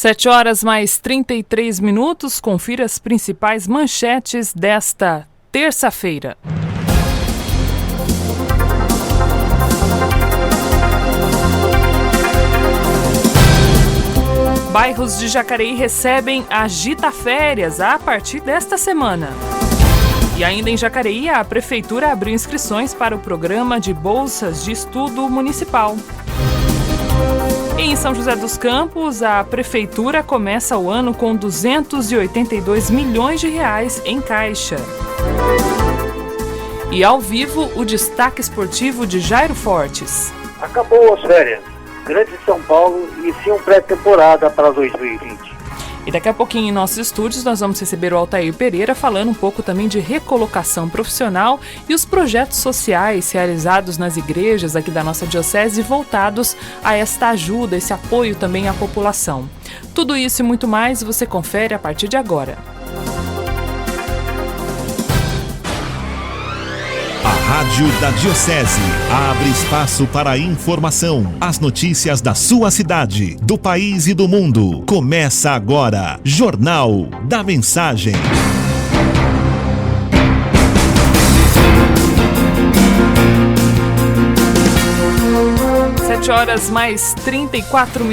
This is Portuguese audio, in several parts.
7h mais 33. Confira as principais manchetes desta terça-feira. Bairros de Jacareí recebem Agitaférias a partir desta semana. E ainda em Jacareí, a Prefeitura abriu inscrições para o programa de bolsas de estudo municipal. E em São José dos Campos, a Prefeitura começa o ano com 282 milhões de reais em caixa. E ao vivo, o destaque esportivo de Jairo Fortes. Acabou as férias. Grande São Paulo inicia pré-temporada para 2020. E daqui a pouquinho em nossos estúdios nós vamos receber o Altair Pereira falando um pouco também de recolocação profissional e os projetos sociais realizados nas igrejas aqui da nossa diocese voltados a esta ajuda, esse apoio também à população. Tudo isso e muito mais você confere a partir de agora. A Rádio da Diocese abre espaço para a informação, as notícias da sua cidade, do país e do mundo. Começa agora, Jornal da Mensagem. 7h mais 34.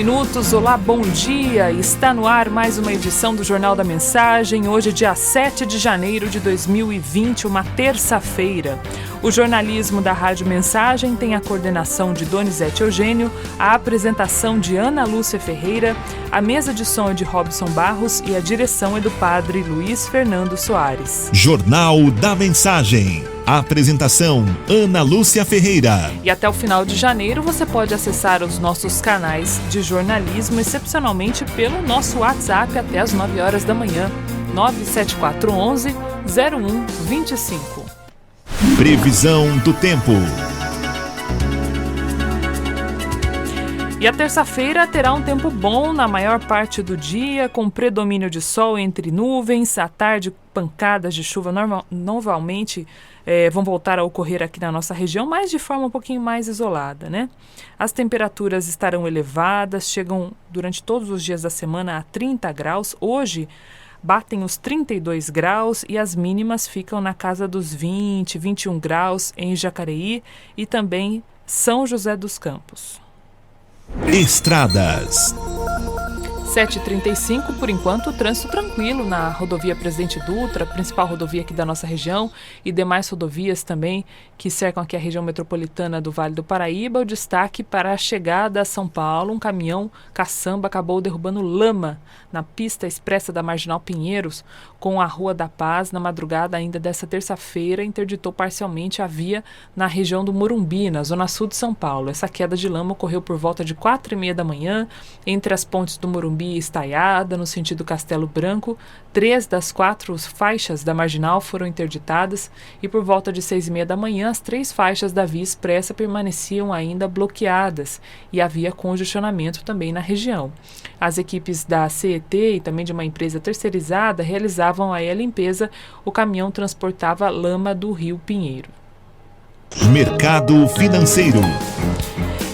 Olá, bom dia. Está no ar mais uma edição do Jornal da Mensagem. Hoje, dia 7 de janeiro de 2020, uma terça-feira. O jornalismo da Rádio Mensagem tem a coordenação de Donizete Eugênio, a apresentação de Ana Lúcia Ferreira, a mesa de som é de Robson Barros e a direção é do padre Luiz Fernando Soares. Jornal da Mensagem. A apresentação, Ana Lúcia Ferreira. E até o final de janeiro você pode acessar os nossos canais de jornalismo, excepcionalmente pelo nosso WhatsApp até as 9 horas da manhã, 97411-0125. Previsão do tempo. E a terça-feira terá um tempo bom na maior parte do dia, com predomínio de sol entre nuvens. À tarde, pancadas de chuva novamente vão voltar a ocorrer aqui na nossa região, mas de forma um pouquinho mais isolada, né? As temperaturas estarão elevadas, chegam durante todos os dias da semana a 30 graus. Hoje, batem os 32 graus e as mínimas ficam na casa dos 20, 21 graus em Jacareí e também São José dos Campos. Estradas. 7h35, por enquanto, o trânsito tranquilo na rodovia Presidente Dutra, principal rodovia aqui da nossa região, e demais rodovias também que cercam aqui a região metropolitana do Vale do Paraíba. O destaque para a chegada a São Paulo, um caminhão caçamba acabou derrubando lama na pista expressa da Marginal Pinheiros com a Rua da Paz na madrugada ainda dessa terça-feira, interditou parcialmente a via na região do Morumbi, na zona sul de São Paulo. Essa queda de lama ocorreu por volta de 4h30 da manhã, entre as pontes do Morumbi e Estaiada, no sentido Castelo Branco. 3 das 4 faixas da Marginal foram interditadas e por volta de 6h30 da manhã, as 3 faixas da via expressa permaneciam ainda bloqueadas e havia congestionamento também na região. As equipes da CET e também de uma empresa terceirizada realizavam aí a limpeza. O caminhão transportava lama do Rio Pinheiro. Mercado financeiro.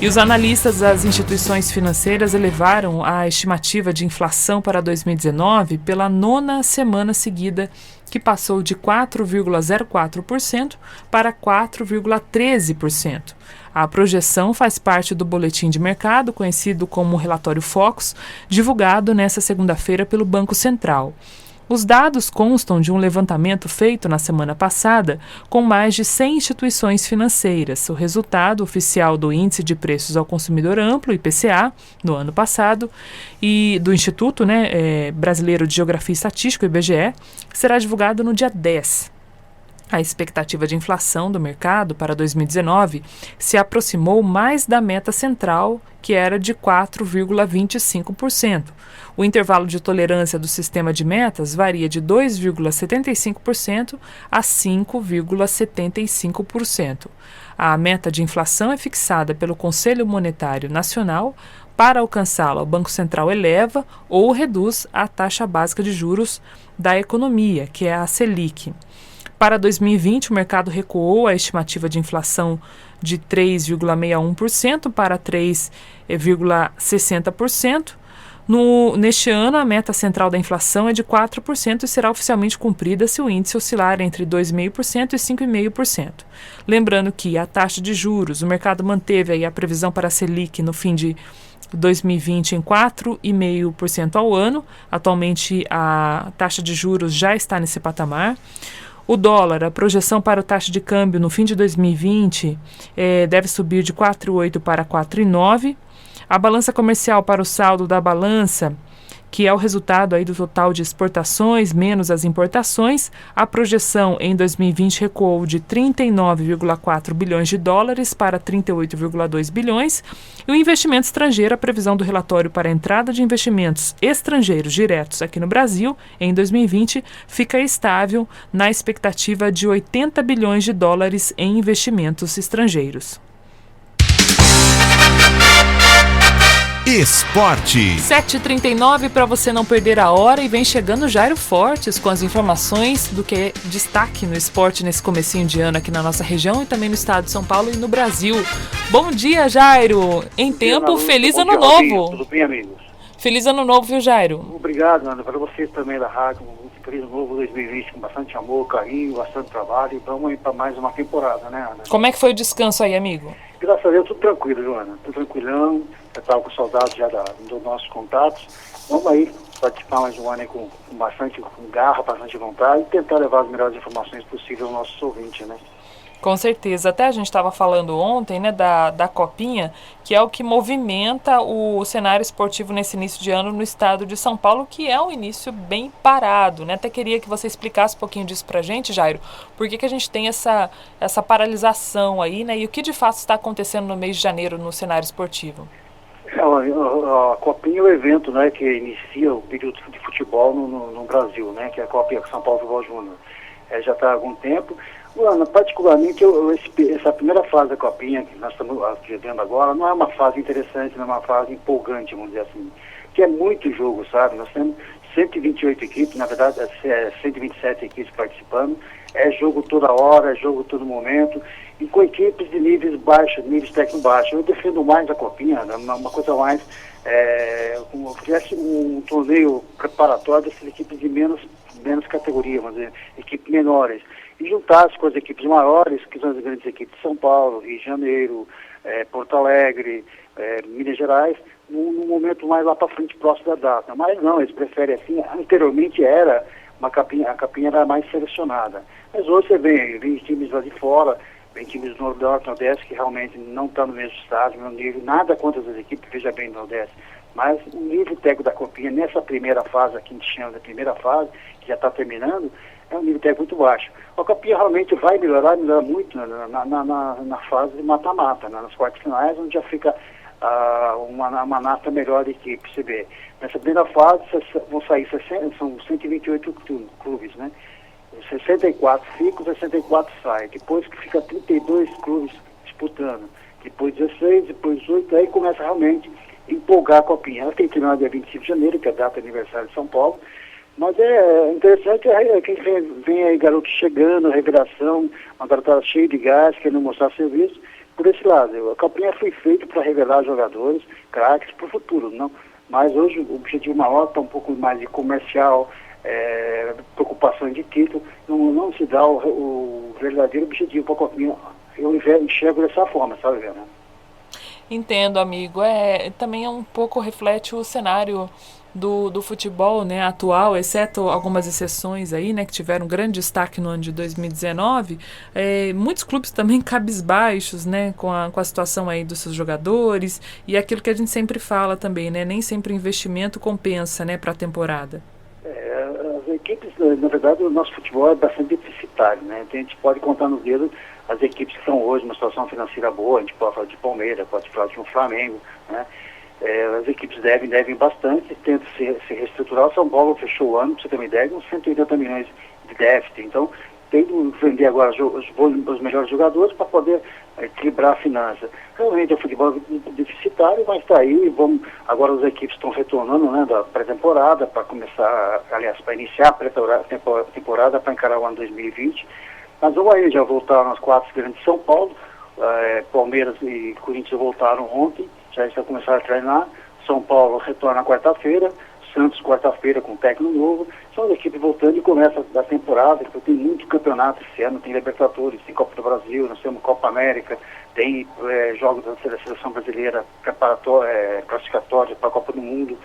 E os analistas das instituições financeiras elevaram a estimativa de inflação para 2019 pela 9ª semana seguida, que passou de 4,04% para 4,13%. A projeção faz parte do boletim de mercado, conhecido como relatório Focus, divulgado nesta segunda-feira pelo Banco Central. Os dados constam de um levantamento feito na semana passada com mais de 100 instituições financeiras. O resultado oficial do Índice de Preços ao Consumidor Amplo, IPCA, no ano passado, e do Instituto Brasileiro de Geografia e Estatística, IBGE, será divulgado no dia 10. A expectativa de inflação do mercado para 2019 se aproximou mais da meta central, que era de 4,25%. O intervalo de tolerância do sistema de metas varia de 2,75% a 5,75%. A meta de inflação é fixada pelo Conselho Monetário Nacional. Para alcançá-la, o Banco Central eleva ou reduz a taxa básica de juros da economia, que é a Selic. Para 2020, o mercado recuou a estimativa de inflação de 3,61% para 3,60%. Neste ano, a meta central da inflação é de 4% e será oficialmente cumprida se o índice oscilar entre 2,5% e 5,5%. Lembrando que a taxa de juros, o mercado manteve aí a previsão para a Selic no fim de 2020 em 4,5% ao ano. Atualmente, a taxa de juros já está nesse patamar. O dólar, a projeção para a taxa de câmbio no fim de 2020 deve subir de 4,8 para 4,9. A balança comercial para o saldo da balança, que é o resultado aí do total de exportações menos as importações, a projeção em 2020 recuou de 39,4 bilhões de dólares para 38,2 bilhões. E o investimento estrangeiro, a previsão do relatório para a entrada de investimentos estrangeiros diretos aqui no Brasil em 2020 fica estável na expectativa de 80 bilhões de dólares em investimentos estrangeiros. Esporte. 7h39 para você não perder a hora, e vem chegando Jairo Fortes com as informações do que é destaque no esporte nesse comecinho de ano aqui na nossa região e também no estado de São Paulo e no Brasil. Bom dia, Jairo. Em tempo, feliz ano novo. Tudo bem, amigos? Feliz ano novo, viu, Jairo? Obrigado, Ana, para vocês também da rádio. Um feliz ano novo 2020 com bastante amor, carinho, bastante trabalho, e vamos ir para mais uma temporada, né, Ana? Como é que foi o descanso aí, amigo? Graças a Deus, tudo tranquilo, Joana. Tudo tranquilão. Eu estava com saudade já dos nossos contatos. Vamos aí participar mais um ano aí com bastante garra, bastante vontade, e tentar levar as melhores informações possíveis aos nossos ouvintes, né? Com certeza. Até a gente estava falando ontem, né, da Copinha, que é o que movimenta o cenário esportivo nesse início de ano no estado de São Paulo, que é um início bem parado, né? Até queria que você explicasse um pouquinho disso pra gente, Jairo. Por que a gente tem essa paralisação aí, né? E o que de fato está acontecendo no mês de janeiro no cenário esportivo? A Copinha é o evento, né, que inicia o período de futebol no Brasil, né, que é a Copinha São Paulo Futebol Júnior. Já está há algum tempo. Ana, particularmente, essa primeira fase da Copinha, que nós estamos vivendo agora, não é uma fase interessante, não é uma fase empolgante, vamos dizer assim, que é muito jogo, sabe? Nós temos 128 equipes, na verdade, 127 equipes participando, é jogo toda hora, é jogo todo momento, e com equipes de níveis baixos, níveis técnicos baixos. Eu defendo mais a Copinha, uma coisa mais, como se tivesse um torneio preparatório dessas equipes de menos categoria, vamos dizer, equipes menores, e juntar-se com as equipes maiores, que são as grandes equipes de São Paulo, Rio de Janeiro, Porto Alegre, Minas Gerais, num momento mais lá para frente, próximo da data. Mas não, eles preferem assim. Anteriormente era a Copinha era mais selecionada. Mas hoje você vem times lá de fora, vem times do Nordeste, que realmente não estão no mesmo estágio, no mesmo nível, nada contra as equipes, veja bem, do Nordeste. Mas o nível técnico da Copinha, nessa primeira fase, aqui a gente chama da primeira fase, que já está terminando, é um nível técnico muito baixo. A Copinha realmente vai melhorar muito na fase de mata-mata, né, nas quartas finais, onde já fica uma nata melhor de equipe, você vê. Nessa primeira fase vão sair são 128 clubes, né? 64 ficam, 64 saem. Depois que fica 32 clubes disputando. Depois 16, depois 18, aí começa realmente a empolgar a Copinha. Ela tem terminado dia 25 de janeiro, que é a data de aniversário de São Paulo. Mas é interessante que vem aí garoto chegando, revelação, uma garotada cheia de gás, querendo mostrar serviço. Por esse lado, a Copinha foi feita para revelar jogadores, craques para o futuro, não? Mas hoje o objetivo maior está um pouco mais de comercial, preocupação de título, não se dá o verdadeiro objetivo para a Copinha. Eu enxergo dessa forma, sabe, Vera? Entendo, amigo. Também um pouco reflete o cenário do futebol, né, atual, exceto algumas exceções aí, né, que tiveram grande destaque no ano de 2019, muitos clubes também cabisbaixos, né, com a situação aí dos seus jogadores, e aquilo que a gente sempre fala também, né, nem sempre o investimento compensa, né, para a temporada. As equipes, na verdade, o nosso futebol é bastante deficitário, né, a gente pode contar nos dedos as equipes que estão hoje numa situação financeira boa, a gente pode falar de Palmeiras, pode falar de um Flamengo, né. As equipes devem bastante, tentam se reestruturar. O São Paulo fechou o ano, para você ter uma ideia, uns 180 milhões de déficit. Então, tem que vender agora os melhores jogadores para poder equilibrar a finança. Realmente, o futebol é deficitário, mas está aí. Agora as equipes estão retornando, né, da pré-temporada para começar, aliás, para iniciar a pré-temporada para encarar o ano 2020. Mas vamos aí, já voltaram as 4 grandes de São Paulo, Palmeiras e Corinthians voltaram ontem. Já começaram a treinar. São Paulo retorna quarta-feira, Santos quarta-feira com técnico novo. São as equipes voltando e começa da temporada, então tem muito campeonato esse ano, tem Libertadores, tem Copa do Brasil, nós temos Copa América, tem jogos da seleção brasileira classificatória para a Copa do Mundo.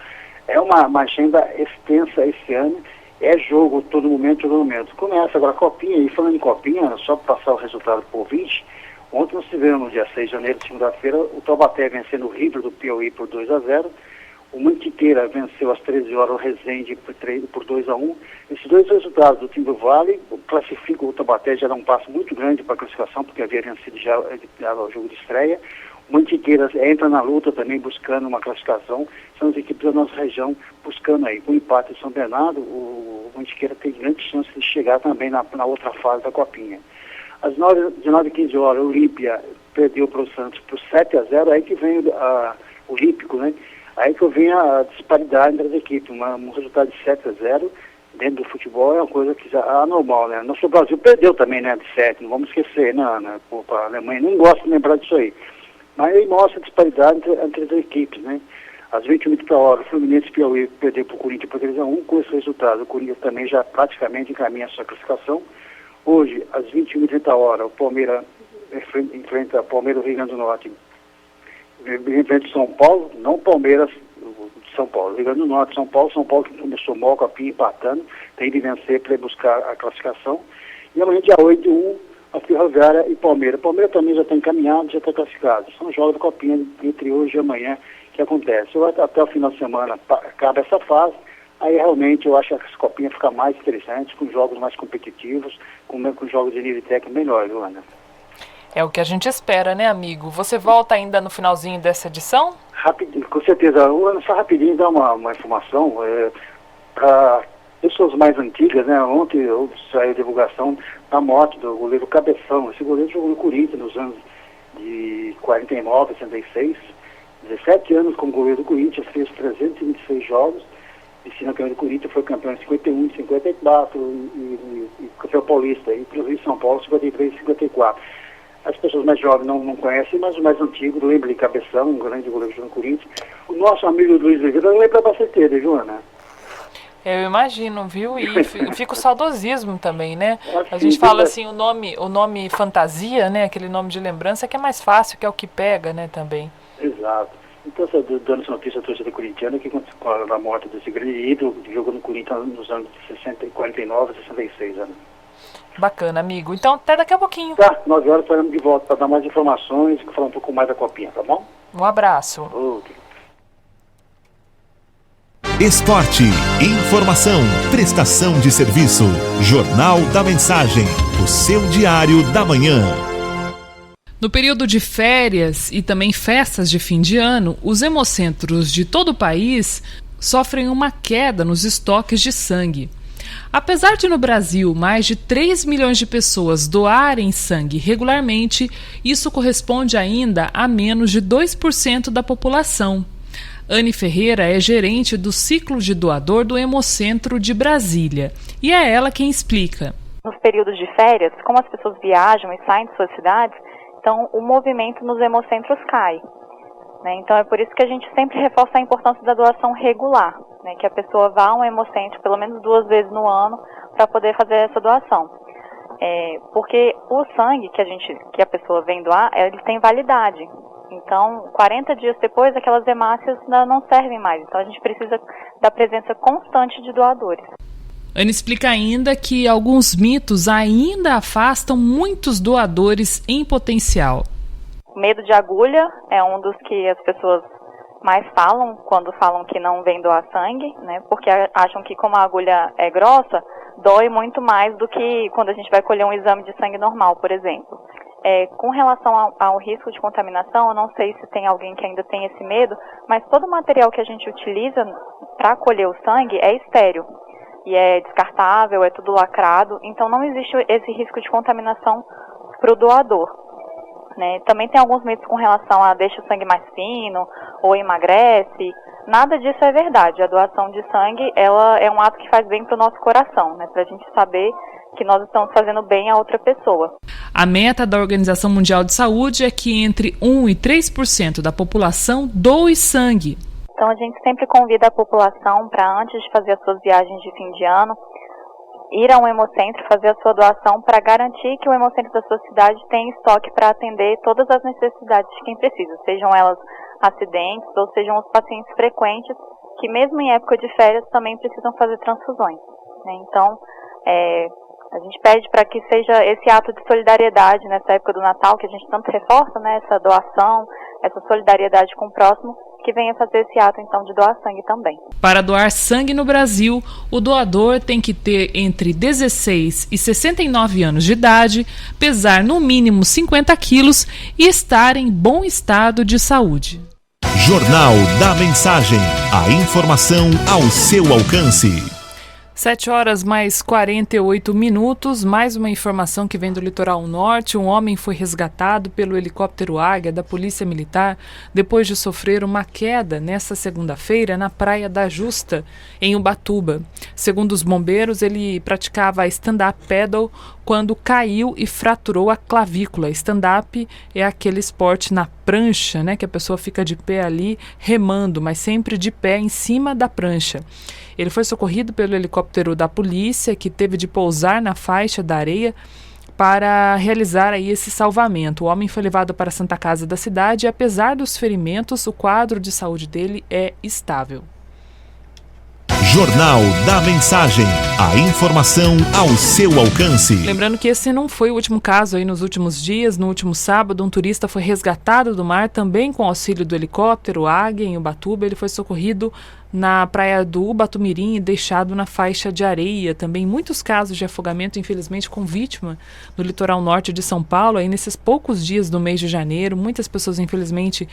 É uma agenda extensa esse ano, é jogo todo momento. Começa agora a Copinha, e falando em Copinha, só para passar o resultado por 20, ontem nós tivemos, no dia 6 de janeiro, segunda-feira, o Taubaté vencendo o River do Piauí por 2-0, o Mantiqueira venceu às 13 horas o Resende por 2-1. Esses dois resultados do time do Vale classificam o Taubaté, já dá um passo muito grande para a classificação, porque havia vencido já o jogo de estreia. O Mantiqueira entra na luta também, buscando uma classificação. São as equipes da nossa região buscando aí. Com o empate de São Bernardo, o Mantiqueira tem grande chance de chegar também na outra fase da Copinha. Às 19h15, o Olímpia perdeu para o Santos por 7-0, aí que vem o Olímpico, né? Aí que vem a disparidade entre as equipes. Um resultado de 7-0 dentro do futebol é uma coisa que já é anormal, né? Nosso Brasil perdeu também, né, de 7, não vamos esquecer, né? A Alemanha não gosta de lembrar disso aí. Mas aí mostra a disparidade entre as equipes, né? Às 20 minutos por hora, o Fluminense Piauí perdeu para o Corinthians por 3-1. Com esse resultado, o Corinthians também já praticamente encaminha a sua classificação. Hoje, às 21h30, o Palmeiras enfrenta o Palmeiras do Rio Grande do Norte. Enfrenta o São Paulo, não Palmeiras de São Paulo. Rio Grande do Norte, São Paulo que começou mal com a Pia empatando, tem de vencer para buscar a classificação. E amanhã, dia 8, a Ferroviária e Palmeiras. Palmeiras também já está encaminhado, já está classificado. São jogos da Copinha entre hoje e amanhã que acontece. Até o final de semana acaba essa fase, aí realmente eu acho que as Copinhas ficam mais interessantes, com jogos mais competitivos, com jogos de nível técnico melhor, Luana. É o que a gente espera, né, amigo? Você volta ainda no finalzinho dessa edição? Rapidinho, com certeza. Luana, só rapidinho dar uma informação para pessoas mais antigas, né? Ontem saiu a divulgação da morte do goleiro Cabeção. Esse goleiro jogou no Corinthians nos anos de 49, 66. 17 anos como goleiro do Corinthians, fez 326 jogos. Esse campeão do Corinthians foi campeão em 51, 54 e campeão paulista. E pelo Rio de São Paulo, 53 e 54. As pessoas mais jovens não conhecem, mas o mais antigo lembra de Cabeção, um grande goleiro do Corinthians. O nosso amigo Luiz Oliveira lembra bastante dele, Joana. Eu imagino, viu? E fica o saudosismo também, né? A gente fala assim, o nome fantasia, né? Aquele nome de lembrança que é mais fácil, que é o que pega, né, também. Exato. Então, dando essa notícia à torcida corintiana, que com a morte desse grande ídolo, que jogou no Corinthians nos anos 49, 66 anos. Bacana, amigo. Então, até daqui a pouquinho. Tá, 9 horas estaremos de volta para dar mais informações e falar um pouco mais da Copinha, tá bom? Um abraço. Okay. Esporte, informação, prestação de serviço. Jornal da Mensagem, o seu diário da manhã. No período de férias e também festas de fim de ano, os hemocentros de todo o país sofrem uma queda nos estoques de sangue. Apesar de no Brasil mais de 3 milhões de pessoas doarem sangue regularmente, isso corresponde ainda a menos de 2% da população. Anne Ferreira é gerente do ciclo de doador do Hemocentro de Brasília e é ela quem explica. Nos períodos de férias, como as pessoas viajam e saem de suas cidades, então o movimento nos hemocentros cai. Né? Então é por isso que a gente sempre reforça a importância da doação regular, né? Que a pessoa vá a um hemocentro pelo menos 2 vezes no ano para poder fazer essa doação. Porque o sangue que a pessoa vem doar, ele tem validade. Então, 40 dias depois, aquelas hemácias não servem mais. Então, a gente precisa da presença constante de doadores. Ana explica ainda que alguns mitos ainda afastam muitos doadores em potencial. O medo de agulha é um dos que as pessoas mais falam quando falam que não vem doar sangue, né? Porque acham que como a agulha é grossa, dói muito mais do que quando a gente vai colher um exame de sangue normal, por exemplo. Com relação ao risco de contaminação, eu não sei se tem alguém que ainda tem esse medo, mas todo o material que a gente utiliza para colher o sangue é estéril. E é descartável, é tudo lacrado, então não existe esse risco de contaminação para o doador. Né? Também tem alguns mitos com relação a deixa o sangue mais fino ou emagrece. Nada disso é verdade. A doação de sangue ela é um ato que faz bem para o nosso coração, né? Para a gente saber que nós estamos fazendo bem a outra pessoa. A meta da Organização Mundial de Saúde é que entre 1% e 3% da população doe sangue. Então a gente sempre convida a população para, antes de fazer as suas viagens de fim de ano, ir a um hemocentro, fazer a sua doação para garantir que o hemocentro da sua cidade tem estoque para atender todas as necessidades de quem precisa, sejam elas acidentes ou sejam os pacientes frequentes que mesmo em época de férias também precisam fazer transfusões, né? Então, a gente pede para que seja esse ato de solidariedade nessa época do Natal, que a gente tanto reforça, né, essa doação, essa solidariedade com o próximo, que venha fazer esse ato, então, de doar sangue também. Para doar sangue no Brasil, o doador tem que ter entre 16 e 69 anos de idade, pesar no mínimo 50 quilos e estar em bom estado de saúde. Jornal da Mensagem. A informação ao seu alcance. 7h mais 48 minutos, mais uma informação que vem do litoral norte. Um homem foi resgatado pelo helicóptero Águia da Polícia Militar depois de sofrer uma queda nesta segunda-feira na Praia da Justa, em Ubatuba. Segundo os bombeiros, ele praticava stand-up paddle quando caiu e fraturou a clavícula. Stand-up é aquele esporte na prancha, né, que a pessoa fica de pé ali remando, mas sempre de pé em cima da prancha. Ele foi socorrido pelo helicóptero da polícia, que teve de pousar na faixa da areia para realizar aí esse salvamento. O homem foi levado para a Santa Casa da cidade e, apesar dos ferimentos, o quadro de saúde dele é estável. Jornal da Mensagem. A informação ao seu alcance. Lembrando que esse não foi o último caso aí nos últimos dias. No último sábado, um turista foi resgatado do mar, também com auxílio do helicóptero Águia, em Ubatuba. Ele foi socorrido na praia do Ubatumirim e deixado na faixa de areia. Também muitos casos de afogamento, infelizmente, com vítima no litoral norte de São Paulo. Aí nesses poucos dias do mês de janeiro, muitas pessoas, infelizmente,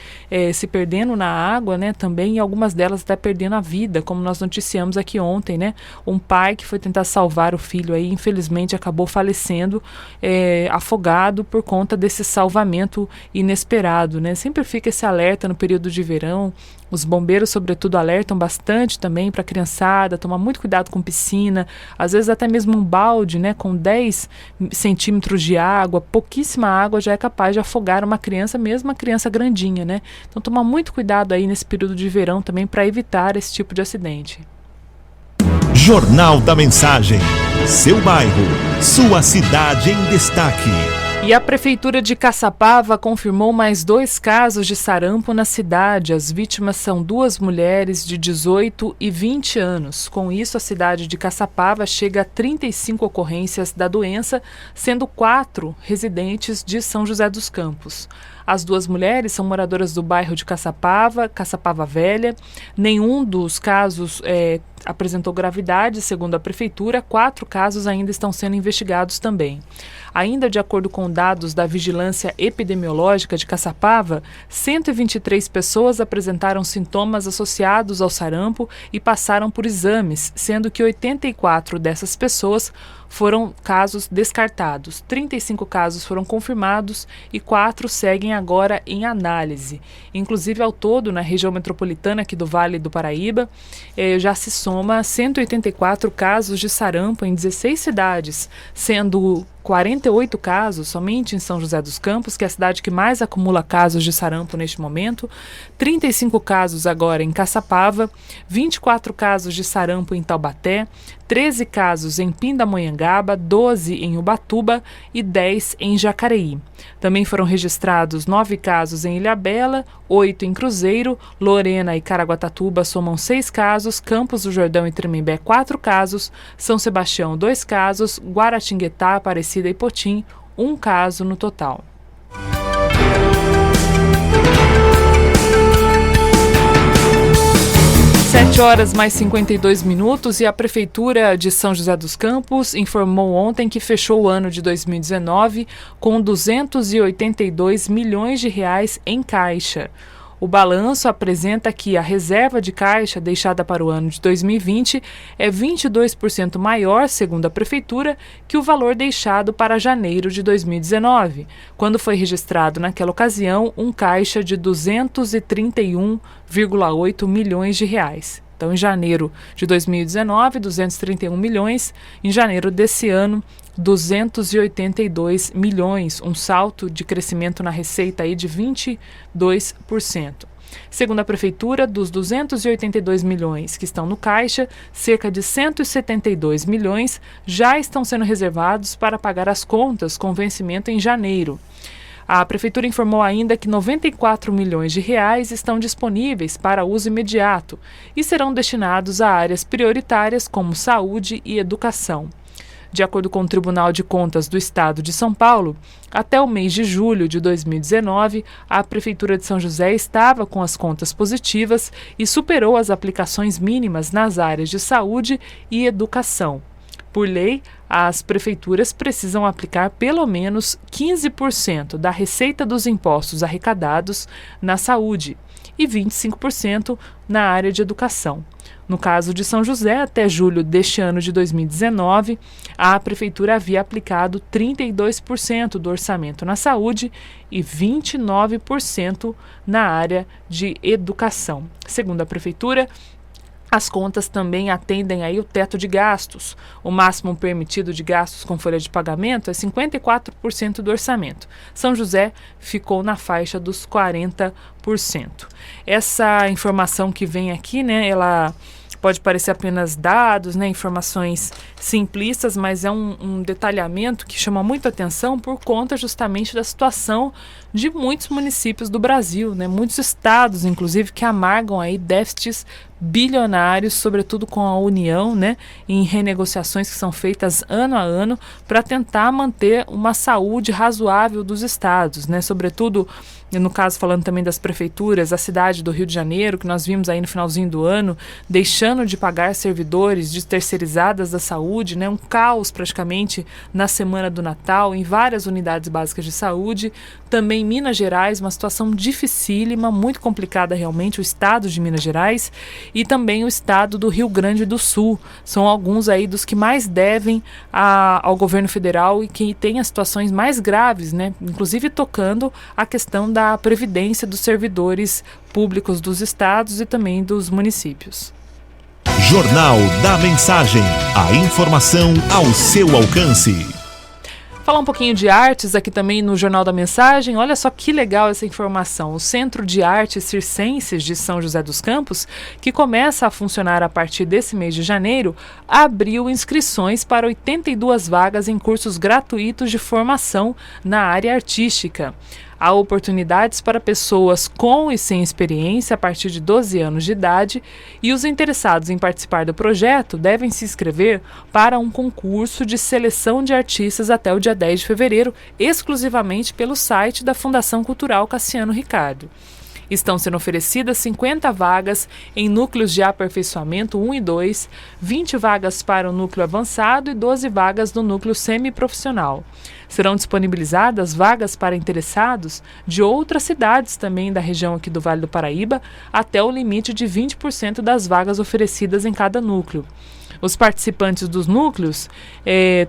se perdendo na água, né? Também, e algumas delas até perdendo a vida, como nós noticiamos aqui ontem, né? Um pai que foi tentar salvar o filho aí, infelizmente, acabou falecendo afogado por conta desse salvamento inesperado, né? Sempre fica esse alerta no período de verão. Os bombeiros, sobretudo, alertam bastante também para a criançada, tomar muito cuidado com piscina, às vezes até mesmo um balde, né, com 10 centímetros de água, pouquíssima água já é capaz de afogar uma criança, mesmo uma criança grandinha, né? Então tomar muito cuidado aí nesse período de verão também para evitar esse tipo de acidente. Jornal da Mensagem. Seu bairro, sua cidade em destaque. E a Prefeitura de Caçapava confirmou mais 2 casos de sarampo na cidade. As vítimas são 2 mulheres de 18 e 20 anos. Com isso, a cidade de Caçapava chega a 35 ocorrências da doença, sendo 4 residentes de São José dos Campos. As 2 mulheres são moradoras do bairro de Caçapava, Caçapava Velha. Nenhum dos casos apresentou gravidade, segundo a Prefeitura. 4 casos ainda estão sendo investigados também. Ainda de acordo com dados da Vigilância Epidemiológica de Caçapava, 123 pessoas apresentaram sintomas associados ao sarampo e passaram por exames, sendo que 84 dessas pessoas foram casos descartados. 35 casos foram confirmados e 4 seguem agora em análise. Inclusive, ao todo, na região metropolitana aqui do Vale do Paraíba, já se soma 184 casos de sarampo em 16 cidades, sendo 48 casos somente em São José dos Campos, que é a cidade que mais acumula casos de sarampo neste momento, 35 casos agora em Caçapava, 24 casos de sarampo em Taubaté, 13 casos em Pindamonhangaba, 12 em Ubatuba e 10 em Jacareí. Também foram registrados 9 casos em Ilhabela, 8 em Cruzeiro, Lorena e Caraguatatuba somam 6 casos, Campos do Jordão e Tremembé 4 casos, São Sebastião 2 casos, Guaratinguetá, Aparecida e Potim 1 caso no total. 7h mais 52 minutos e a Prefeitura de São José dos Campos informou ontem que fechou o ano de 2019 com 282 milhões de reais em caixa. O balanço apresenta que a reserva de caixa deixada para o ano de 2020 é 22% maior, segundo a Prefeitura, que o valor deixado para janeiro de 2019, quando foi registrado naquela ocasião um caixa de 231,8 milhões de reais. Então, em janeiro de 2019, 231 milhões. Em janeiro desse ano, 282 milhões. Um salto de crescimento na receita aí de 22%. Segundo a Prefeitura, dos 282 milhões que estão no caixa, cerca de 172 milhões já estão sendo reservados para pagar as contas com vencimento em janeiro. A Prefeitura informou ainda que 94 milhões de reais estão disponíveis para uso imediato e serão destinados a áreas prioritárias como saúde e educação. De acordo com o Tribunal de Contas do Estado de São Paulo, até o mês de julho de 2019, a Prefeitura de São José estava com as contas positivas e superou as aplicações mínimas nas áreas de saúde e educação. Por lei, as prefeituras precisam aplicar pelo menos 15% da receita dos impostos arrecadados na saúde e 25% na área de educação. No caso de São José, até julho deste ano de 2019, a Prefeitura havia aplicado 32% do orçamento na saúde e 29% na área de educação. Segundo a Prefeitura, as contas também atendem aí o teto de gastos. O máximo permitido de gastos com folha de pagamento é 54% do orçamento. São José ficou na faixa dos 40%. Essa informação que vem aqui, né, ela pode parecer apenas dados, né, informações simplistas, mas é um detalhamento que chama muito atenção por conta justamente da situação de muitos municípios do Brasil, né, muitos estados, inclusive, que amargam aí déficits bilionários, sobretudo com a União, né, em renegociações que são feitas ano a ano para tentar manter uma saúde razoável dos estados, né, sobretudo no caso falando também das prefeituras, a cidade do Rio de Janeiro, que nós vimos aí no finalzinho do ano, deixando de pagar servidores de terceirizadas da saúde, né, um caos praticamente na semana do Natal em várias unidades básicas de saúde. Também Minas Gerais, uma situação dificílima, muito complicada realmente, o estado de Minas Gerais e também o estado do Rio Grande do Sul. São alguns aí dos que mais devem ao governo federal e que têm as situações mais graves, né, inclusive tocando a questão da previdência dos servidores públicos dos estados e também dos municípios. Jornal da Mensagem. A informação ao seu alcance. Falar um pouquinho de artes aqui também no Jornal da Mensagem. Olha só que legal essa informação. O Centro de Artes Circenses de São José dos Campos, que começa a funcionar a partir desse mês de janeiro, abriu inscrições para 82 vagas em cursos gratuitos de formação na área artística. Há oportunidades para pessoas com e sem experiência a partir de 12 anos de idade e os interessados em participar do projeto devem se inscrever para um concurso de seleção de artistas até o dia 10 de fevereiro, exclusivamente pelo site da Fundação Cultural Cassiano Ricardo. Estão sendo oferecidas 50 vagas em núcleos de aperfeiçoamento 1 e 2, 20 vagas para o núcleo avançado e 12 vagas no núcleo semiprofissional. Serão disponibilizadas vagas para interessados de outras cidades também da região aqui do Vale do Paraíba, até o limite de 20% das vagas oferecidas em cada núcleo. Os participantes dos núcleos,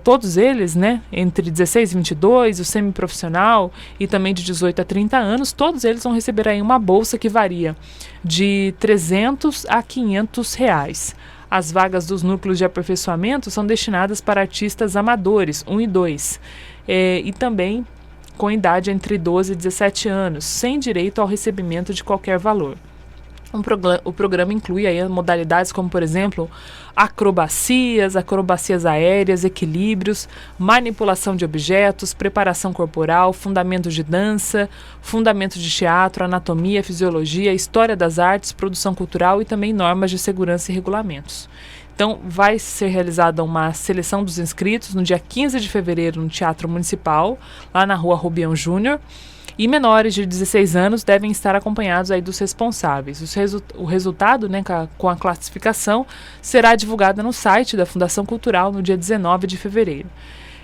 todos eles, né, entre 16 e 22, o semiprofissional e também de 18 a 30 anos, todos eles vão receber aí uma bolsa que varia de R$300 a R$500. As vagas dos núcleos de aperfeiçoamento são destinadas para artistas amadores, 1 e 2, e também com idade entre 12 e 17 anos, sem direito ao recebimento de qualquer valor. O programa inclui aí modalidades como, por exemplo, acrobacias aéreas, equilíbrios, manipulação de objetos, preparação corporal, fundamentos de dança, fundamentos de teatro, anatomia, fisiologia, história das artes, produção cultural e também normas de segurança e regulamentos. Então, vai ser realizada uma seleção dos inscritos no dia 15 de fevereiro no Teatro Municipal, lá na Rua Rubião Júnior. E menores de 16 anos devem estar acompanhados aí dos responsáveis. O resultado, né, com a classificação, será divulgado no site da Fundação Cultural no dia 19 de fevereiro.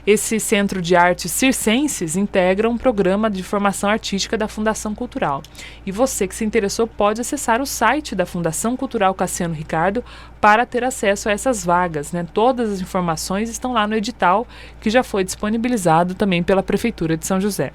Esse Centro de Artes Circenses integra um programa de formação artística da Fundação Cultural. E você que se interessou pode acessar o site da Fundação Cultural Cassiano Ricardo para ter acesso a essas vagas, né? Todas as informações estão lá no edital, que já foi disponibilizado também pela Prefeitura de São José.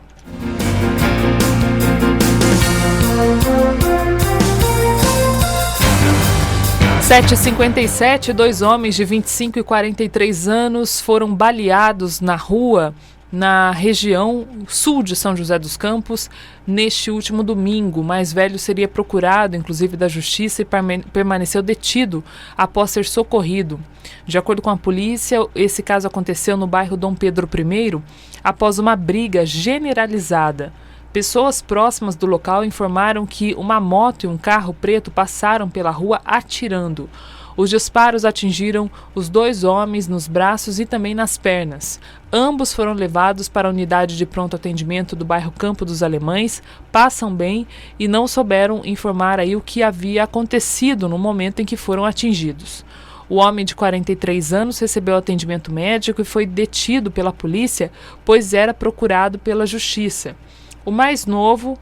7h57, 2 homens de 25 e 43 anos foram baleados na rua na região sul de São José dos Campos neste último domingo. O mais velho seria procurado, inclusive da justiça, e permaneceu detido após ser socorrido. De acordo com a polícia, esse caso aconteceu no bairro Dom Pedro I após uma briga generalizada. Pessoas próximas do local informaram que uma moto e um carro preto passaram pela rua atirando. Os disparos atingiram os 2 homens nos braços e também nas pernas. Ambos foram levados para a unidade de pronto atendimento do bairro Campo dos Alemães, passam bem e não souberam informar aí o que havia acontecido no momento em que foram atingidos. O homem de 43 anos recebeu atendimento médico e foi detido pela polícia, pois era procurado pela justiça. O mais novo,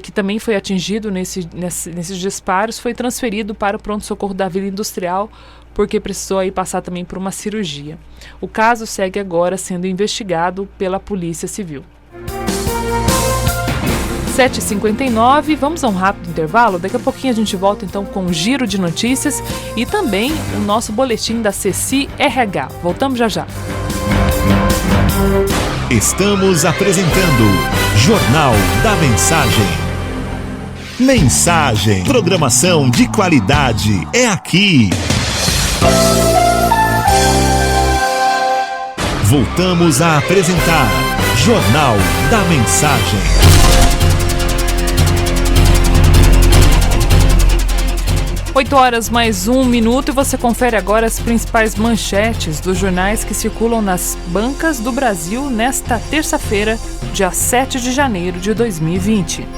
que também foi atingido nesses disparos, foi transferido para o pronto-socorro da Vila Industrial, porque precisou aí passar também por uma cirurgia. O caso segue agora sendo investigado pela Polícia Civil. 7h59, vamos a um rápido intervalo. Daqui a pouquinho a gente volta então com um giro de notícias e também o nosso boletim da CECI RH. Voltamos já já. Estamos apresentando Jornal da Mensagem. Mensagem, programação de qualidade é aqui. Voltamos a apresentar Jornal da Mensagem. 8h mais 1 minuto e você confere agora as principais manchetes dos jornais que circulam nas bancas do Brasil nesta terça-feira, dia 7 de janeiro de 2020.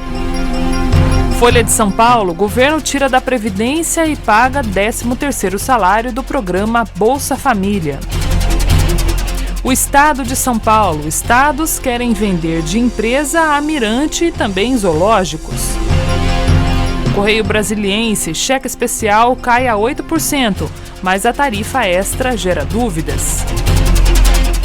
Folha de São Paulo, governo tira da Previdência e paga 13º salário do programa Bolsa Família. O Estado de São Paulo, estados querem vender de empresa a mirante e também zoológicos. Correio Brasiliense, cheque especial cai a 8%, mas a tarifa extra gera dúvidas.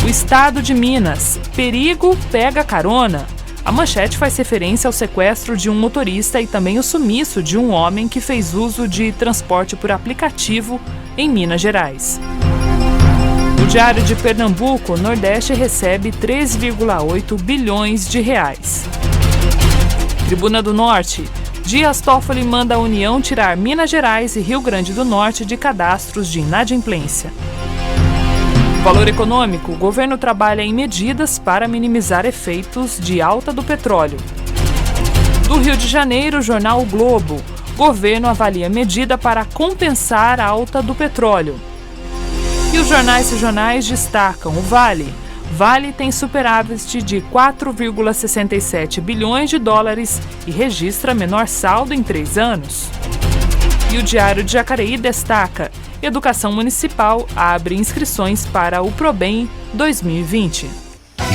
O Estado de Minas, perigo pega carona. A manchete faz referência ao sequestro de um motorista e também o sumiço de um homem que fez uso de transporte por aplicativo em Minas Gerais. O Diário de Pernambuco, Nordeste recebe 3,8 bilhões de reais. Tribuna do Norte, Dias Toffoli manda a União tirar Minas Gerais e Rio Grande do Norte de cadastros de inadimplência. Valor Econômico, o governo trabalha em medidas para minimizar efeitos de alta do petróleo. Do Rio de Janeiro, jornal O Globo, governo avalia medida para compensar a alta do petróleo. E os jornais regionais destacam o Vale. Vale tem superávit de 4,67 bilhões de dólares e registra menor saldo em 3 anos. E o Diário de Jacareí destaca: Educação Municipal abre inscrições para o ProBem 2020.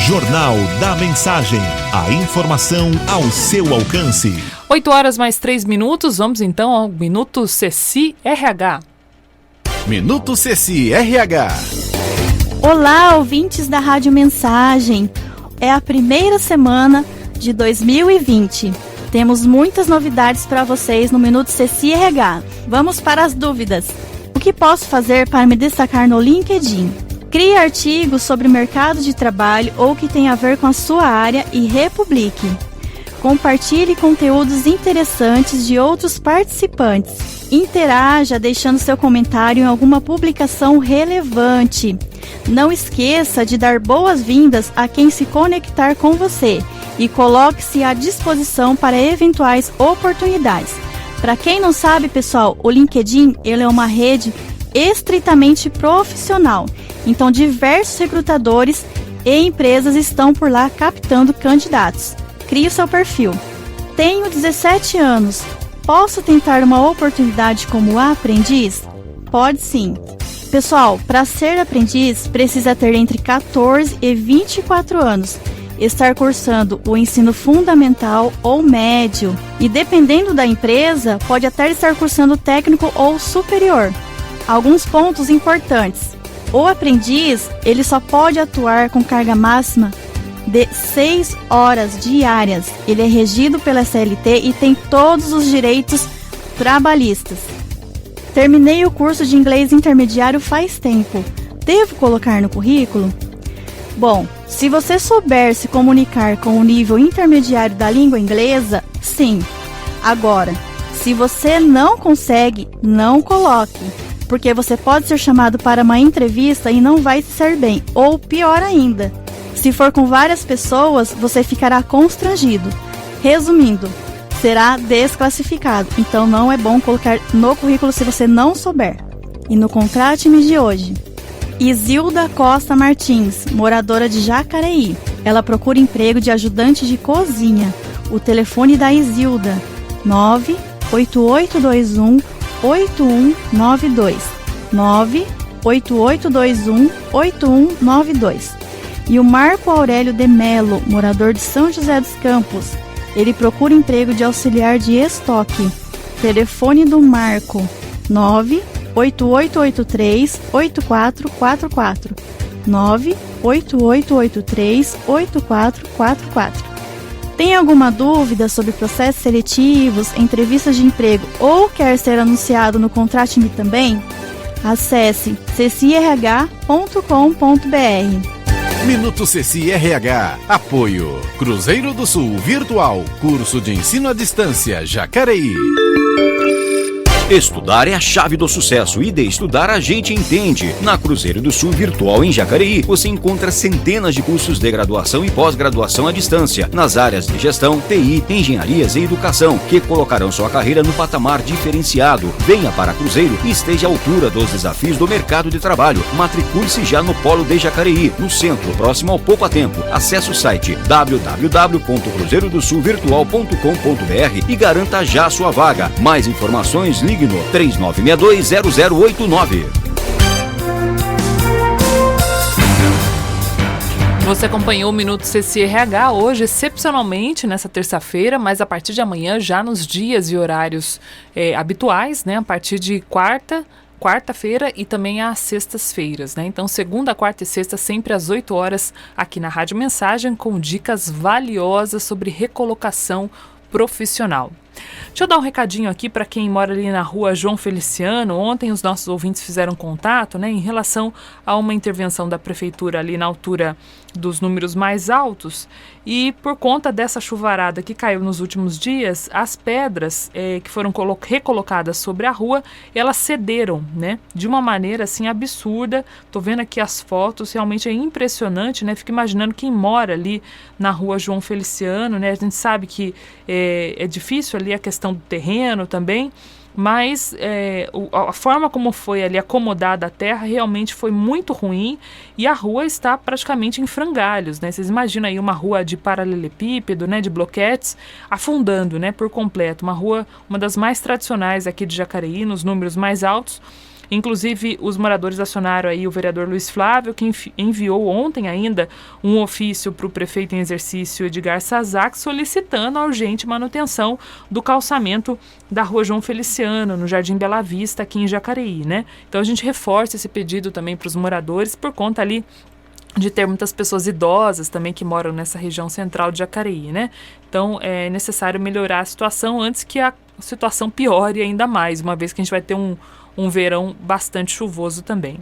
Jornal da Mensagem. A informação ao seu alcance. 8h mais 3 minutos, vamos então ao Minuto CECI RH. Minuto CECI RH. Olá, ouvintes da Rádio Mensagem. É a primeira semana de 2020. Temos muitas novidades para vocês no Minuto CECI RH. Vamos para as dúvidas. O que posso fazer para me destacar no LinkedIn? Crie artigos sobre mercado de trabalho ou que tenha a ver com a sua área e republique. Compartilhe conteúdos interessantes de outros participantes. Interaja deixando seu comentário em alguma publicação relevante. Não esqueça de dar boas-vindas a quem se conectar com você e coloque-se à disposição para eventuais oportunidades. Para quem não sabe, pessoal, o LinkedIn ele é uma rede estritamente profissional. Então, diversos recrutadores e empresas estão por lá captando candidatos. Crie o seu perfil. Tenho 17 anos. Posso tentar uma oportunidade como aprendiz? Pode sim. Pessoal, para ser aprendiz, precisa ter entre 14 e 24 anos, estar cursando o ensino fundamental ou médio e, dependendo da empresa, pode até estar cursando técnico ou superior. Alguns pontos importantes. O aprendiz, ele só pode atuar com carga máxima de 6 horas diárias. Ele é regido pela CLT e tem todos os direitos trabalhistas. Terminei o curso de inglês intermediário faz tempo. Devo colocar no currículo? Bom, Se você souber se comunicar com o nível intermediário da língua inglesa, sim. Agora, se você não consegue, não coloque, porque você pode ser chamado para uma entrevista e não vai se sair bem, ou pior ainda, se for com várias pessoas, você ficará constrangido. Resumindo, será desclassificado, então não é bom colocar no currículo se você não souber. E no Contrate-me de hoje, Isilda Costa Martins, moradora de Jacareí. Ela procura emprego de ajudante de cozinha. O telefone da Isilda, 98821-8192. 98821-8192. E o Marco Aurélio de Melo, morador de São José dos Campos. Ele procura emprego de auxiliar de estoque. Telefone do Marco, 98883-8444. 98883-8444. Tem alguma dúvida sobre processos seletivos, entrevistas de emprego ou quer ser anunciado no Contrate-me também? Acesse cecirh.com.br. Minuto Ceci RH. Apoio Cruzeiro do Sul Virtual. Curso de ensino à distância Jacareí. Estudar é a chave do sucesso e de estudar a gente entende. Na Cruzeiro do Sul Virtual em Jacareí, você encontra centenas de cursos de graduação e pós-graduação à distância, nas áreas de gestão, TI, engenharias e educação, que colocarão sua carreira no patamar diferenciado. Venha para Cruzeiro e esteja à altura dos desafios do mercado de trabalho. Matricule-se já no Polo de Jacareí, no centro, próximo ao Poupa Tempo. Acesse o site www.cruzeirodosulvirtual.com.br e garanta já sua vaga. Mais informações, ligue no 3962-0089. Você acompanhou o Minuto CCRH hoje, excepcionalmente nessa terça-feira, mas a partir de amanhã, já nos dias e horários habituais, né? A partir de quarta-feira e também às sextas-feiras, né? Então, segunda, quarta e sexta, sempre às 8 horas, aqui na Rádio Mensagem, com dicas valiosas sobre recolocação profissional. Deixa eu dar um recadinho aqui para quem mora ali na rua João Feliciano. Ontem os nossos ouvintes fizeram contato, né, em relação a uma intervenção da prefeitura ali na altura dos números mais altos, e por conta dessa chuvarada que caiu nos últimos dias, as pedras que foram recolocadas sobre a rua, elas cederam, né, de uma maneira assim absurda. Tô vendo aqui as fotos, realmente é impressionante, né? Fico imaginando quem mora ali na rua João Feliciano, né? A gente sabe que é difícil ali a questão do terreno também, mas a forma como foi ali acomodada a terra realmente foi muito ruim e a rua está praticamente em frangalhos, né? Vocês imaginam aí uma rua de paralelepípedo, né, de bloquetes, afundando, né, por completo. Uma rua, uma das mais tradicionais aqui de Jacareí, nos números mais altos. Inclusive, os moradores acionaram aí o vereador Luiz Flávio, que enviou ontem ainda um ofício para o prefeito em exercício Edgar Sazak, solicitando a urgente manutenção do calçamento da rua João Feliciano, no Jardim Bela Vista, aqui em Jacareí, né? Então a gente reforça esse pedido também para os moradores, por conta ali de ter muitas pessoas idosas também que moram nessa região central de Jacareí, né? Então é necessário melhorar a situação antes que a situação piore ainda mais, uma vez que a gente vai ter um verão bastante chuvoso também.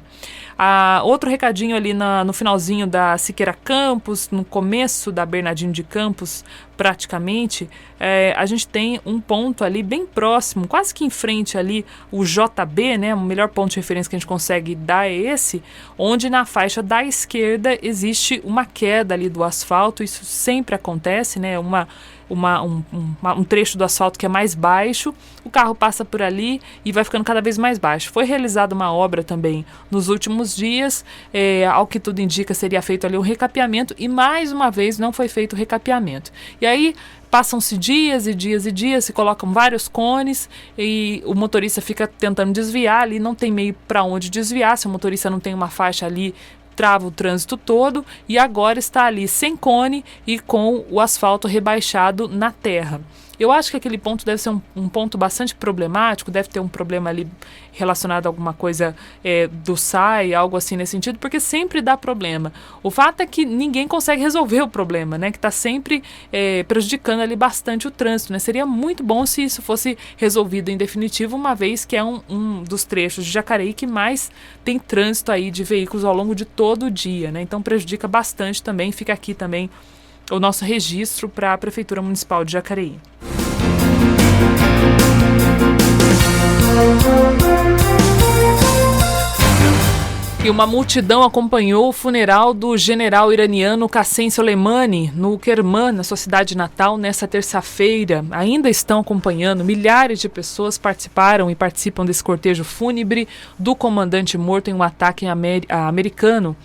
Outro recadinho ali no finalzinho da Siqueira Campos, no começo da Bernardino de Campos, praticamente, a gente tem um ponto ali bem próximo, quase que em frente ali, o JB, né? O melhor ponto de referência que a gente consegue dar é esse, onde na faixa da esquerda existe uma queda ali do asfalto. Isso sempre acontece, né? Um trecho do asfalto que é mais baixo, o carro passa por ali e vai ficando cada vez mais baixo. Foi realizada uma obra também nos últimos dias, ao que tudo indica seria feito ali um recapeamento, e mais uma vez não foi feito o recapeamento. E aí passam-se dias e dias e dias, se colocam vários cones e o motorista fica tentando desviar ali, não tem meio para onde desviar. Se o motorista não tem uma faixa ali, trava o trânsito todo, e agora está ali sem cone e com o asfalto rebaixado na terra. Eu acho que aquele ponto deve ser um ponto bastante problemático, deve ter um problema ali relacionado a alguma coisa do SAI, algo assim nesse sentido, porque sempre dá problema. O fato é que ninguém consegue resolver o problema, né? Que está sempre prejudicando ali bastante o trânsito, né? Seria muito bom se isso fosse resolvido em definitivo, uma vez que é um dos trechos de Jacareí que mais tem trânsito aí de veículos ao longo de todo o dia, né? Então prejudica bastante também, fica aqui também o nosso registro para a Prefeitura Municipal de Jacareí. E uma multidão acompanhou o funeral do general iraniano Qassem Soleimani no Kerman, na sua cidade natal, nessa terça-feira. Ainda estão acompanhando, milhares de pessoas participaram e participam desse cortejo fúnebre do comandante morto em um ataque americano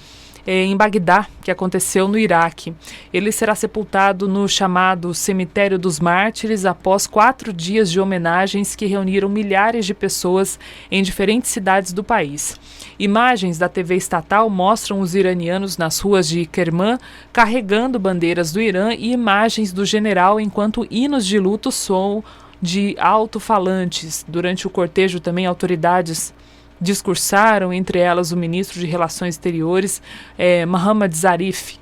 em Bagdá, que aconteceu no Iraque. Ele será sepultado no chamado Cemitério dos Mártires após 4 dias de homenagens que reuniram milhares de pessoas em diferentes cidades do país. Imagens da TV estatal mostram os iranianos nas ruas de Kerman carregando bandeiras do Irã e imagens do general enquanto hinos de luto soam de alto-falantes. Durante o cortejo também autoridades discursaram, entre elas o ministro de Relações Exteriores, Mohammad Zarif.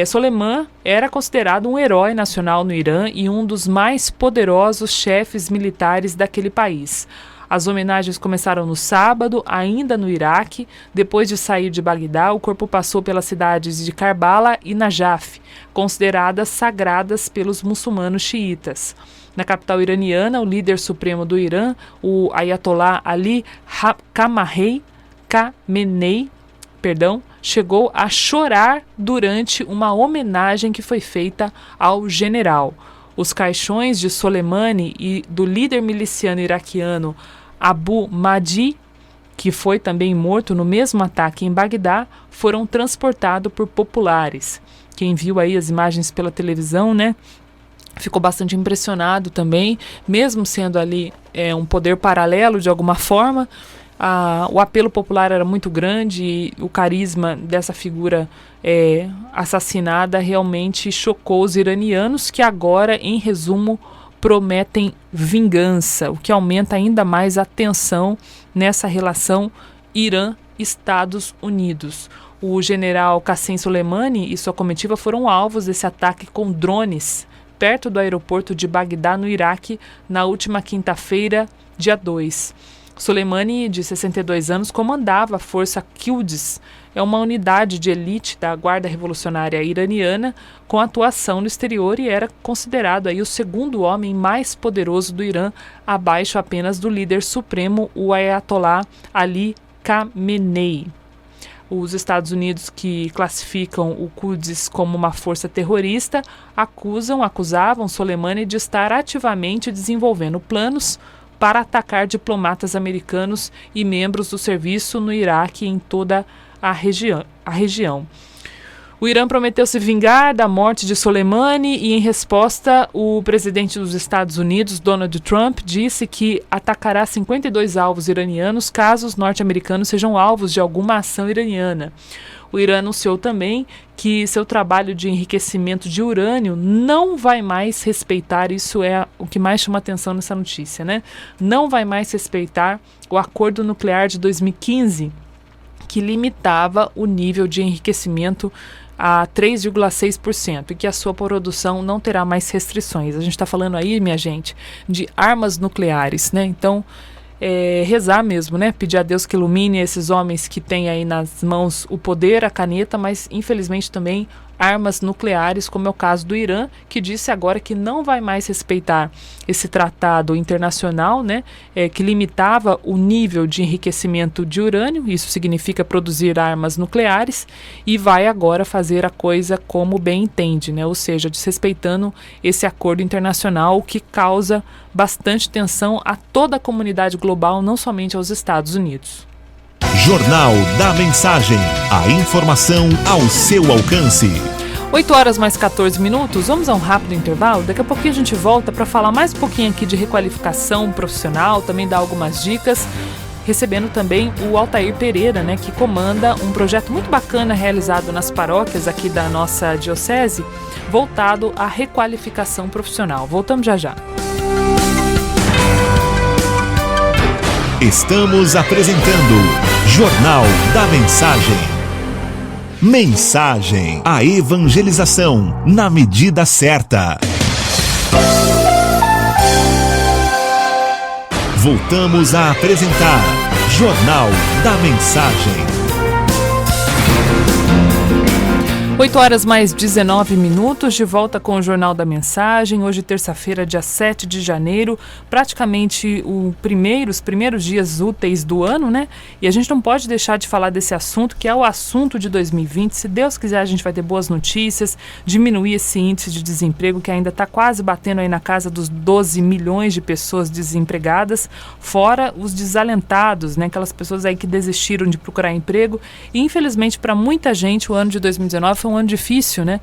Soleimani era considerado um herói nacional no Irã e um dos mais poderosos chefes militares daquele país. As homenagens começaram no sábado, ainda no Iraque. Depois de sair de Bagdá, o corpo passou pelas cidades de Karbala e Najaf, consideradas sagradas pelos muçulmanos xiitas. Na capital iraniana, o líder supremo do Irã, o Ayatollah Ali Khamenei, chegou a chorar durante uma homenagem que foi feita ao general. Os caixões de Soleimani e do líder miliciano iraquiano Abu Mahdi, que foi também morto no mesmo ataque em Bagdá, foram transportados por populares. Quem viu aí as imagens pela televisão, né, ficou bastante impressionado também, mesmo sendo ali um poder paralelo de alguma forma. O apelo popular era muito grande e o carisma dessa figura assassinada realmente chocou os iranianos, que agora, em resumo, prometem vingança, o que aumenta ainda mais a tensão nessa relação Irã-Estados Unidos. O general Qassem Soleimani e sua comitiva foram alvos desse ataque com drones perto do aeroporto de Bagdá, no Iraque, na última quinta-feira, dia 2. Soleimani, de 62 anos, comandava a Força Quds, uma unidade de elite da Guarda Revolucionária Iraniana com atuação no exterior, e era considerado aí o segundo homem mais poderoso do Irã, abaixo apenas do líder supremo, o Ayatollah Ali Khamenei. Os Estados Unidos, que classificam o Quds como uma força terrorista, acusavam Soleimani de estar ativamente desenvolvendo planos para atacar diplomatas americanos e membros do serviço no Iraque e em toda a região. O Irã prometeu se vingar da morte de Soleimani e, em resposta, o presidente dos Estados Unidos, Donald Trump, disse que atacará 52 alvos iranianos caso os norte-americanos sejam alvos de alguma ação iraniana. O Irã anunciou também que seu trabalho de enriquecimento de urânio não vai mais respeitar, isso é o que mais chama atenção nessa notícia, né? Não vai mais respeitar o acordo nuclear de 2015, que limitava o nível de enriquecimento a 3,6% e que a sua produção não terá mais restrições. A gente está falando aí, minha gente, de armas nucleares, né? Então, rezar mesmo, né? Pedir a Deus que ilumine esses homens que têm aí nas mãos o poder, a caneta, mas infelizmente também armas nucleares, como é o caso do Irã, que disse agora que não vai mais respeitar esse tratado internacional, né, que limitava o nível de enriquecimento de urânio, isso significa produzir armas nucleares, e vai agora fazer a coisa como bem entende, né, ou seja, desrespeitando esse acordo internacional, o que causa bastante tensão a toda a comunidade global, não somente aos Estados Unidos. Jornal da Mensagem. A informação ao seu alcance. 8 horas mais 14 minutos, vamos a um rápido intervalo. Daqui a pouquinho a gente volta para falar mais um pouquinho aqui de requalificação profissional, também dar algumas dicas recebendo também o Altair Pereira, né, que comanda um projeto muito bacana realizado nas paróquias aqui da nossa diocese, voltado à requalificação profissional. Voltamos já já. Estamos apresentando Jornal da Mensagem. Mensagem, a evangelização na medida certa. Voltamos a apresentar Jornal da Mensagem. 8h mais 19 minutos, de volta com o Jornal da Mensagem. Hoje, terça-feira, dia 7 de janeiro, praticamente os primeiros dias úteis do ano, né? E a gente não pode deixar de falar desse assunto, que é o assunto de 2020. Se Deus quiser, a gente vai ter boas notícias, diminuir esse índice de desemprego, que ainda está quase batendo aí na casa dos 12 milhões de pessoas desempregadas, fora os desalentados, né? Aquelas pessoas aí que desistiram de procurar emprego. E, infelizmente, para muita gente, o ano de 2019 foi um ano difícil, né?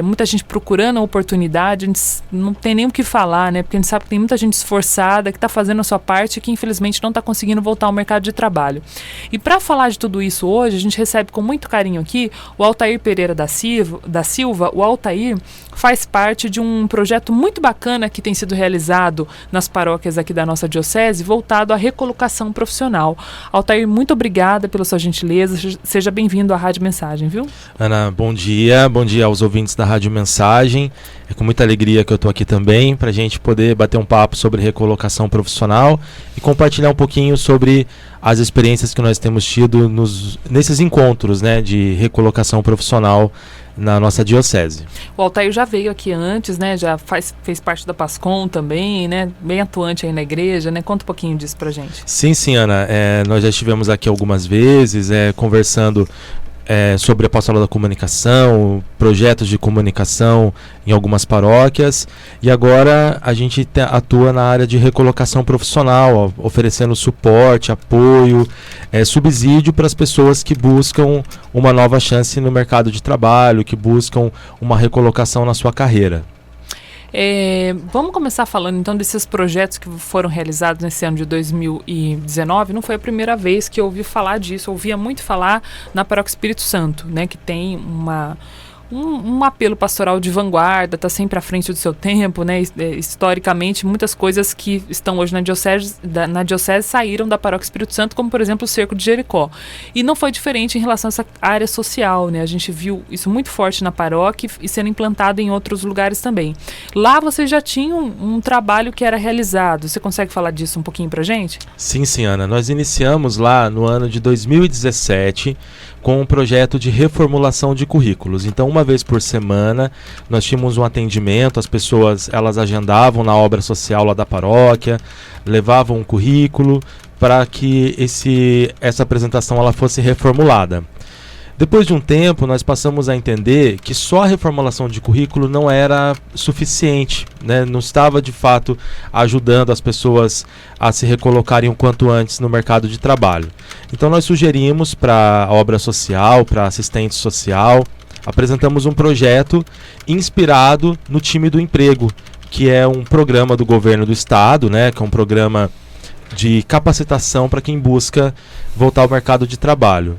Muita gente procurando a oportunidade, a gente não tem nem o que falar, né? Porque a gente sabe que tem muita gente esforçada, que está fazendo a sua parte e que infelizmente não está conseguindo voltar ao mercado de trabalho. E para falar de tudo isso hoje, a gente recebe com muito carinho aqui o Altair Pereira da Silva. O Altair faz parte de um projeto muito bacana que tem sido realizado nas paróquias aqui da nossa diocese, voltado à recolocação profissional. Altair, muito obrigada pela sua gentileza, seja bem-vindo à Rádio Mensagem, viu? Ana, bom dia aos ouvintes da Rádio Mensagem. É com muita alegria que eu estou aqui também para a gente poder bater um papo sobre recolocação profissional e compartilhar um pouquinho sobre as experiências que nós temos tido nesses encontros, né, de recolocação profissional na nossa diocese. O Altair já veio aqui antes, né? Já fez parte da PASCOM também, né? Bem atuante aí na igreja, né? Conta um pouquinho disso pra gente. Sim, Ana. Nós já estivemos aqui algumas vezes conversando sobre a pastoral da comunicação, projetos de comunicação em algumas paróquias, e agora a gente atua na área de recolocação profissional, oferecendo suporte, apoio, subsídio para as pessoas que buscam uma nova chance no mercado de trabalho, que buscam uma recolocação na sua carreira. Vamos começar falando então desses projetos que foram realizados nesse ano de 2019. Não foi a primeira vez que eu ouvi falar disso, eu ouvia muito falar na Paróquia Espírito Santo, né, que tem um apelo pastoral de vanguarda, está sempre à frente do seu tempo, né? Historicamente, muitas coisas que estão hoje na diocese saíram da Paróquia Espírito Santo, como, por exemplo, o Cerco de Jericó. E não foi diferente em relação a essa área social, né? A gente viu isso muito forte na paróquia e sendo implantado em outros lugares também. Lá vocês já tinham um trabalho que era realizado. Você consegue falar disso um pouquinho pra gente? Sim, Ana. Nós iniciamos lá no ano de 2017 com um projeto de reformulação de currículos. Então, uma vez por semana, nós tínhamos um atendimento, as pessoas elas agendavam na obra social lá da paróquia, levavam um currículo para que essa apresentação ela fosse reformulada. Depois de um tempo, nós passamos a entender que só a reformulação de currículo não era suficiente, né? Não estava, de fato, ajudando as pessoas a se recolocarem o quanto antes no mercado de trabalho. Então, nós sugerimos para a obra social, para a assistente social, apresentamos um projeto inspirado no Time do Emprego, que é um programa do governo do estado, né? Que é um programa de capacitação para quem busca voltar ao mercado de trabalho.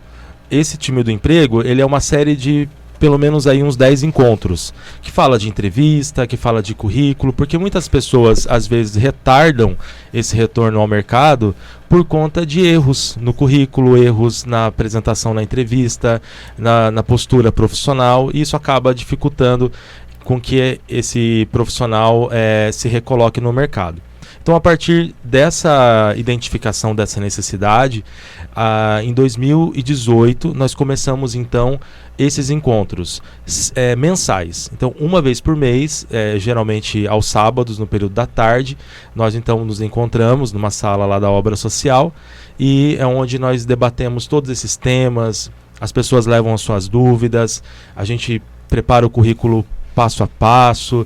Esse Time do Emprego, ele é uma série de pelo menos aí uns 10 encontros, que fala de entrevista, que fala de currículo, porque muitas pessoas às vezes retardam esse retorno ao mercado por conta de erros no currículo, erros na apresentação na entrevista, na postura profissional, e isso acaba dificultando com que esse profissional se recoloque no mercado. Então, a partir dessa identificação dessa necessidade, em 2018, nós começamos, então, esses encontros mensais. Então, uma vez por mês, geralmente aos sábados, no período da tarde, nós, então, nos encontramos numa sala lá da obra social e é onde nós debatemos todos esses temas, as pessoas levam as suas dúvidas, a gente prepara o currículo passo a passo,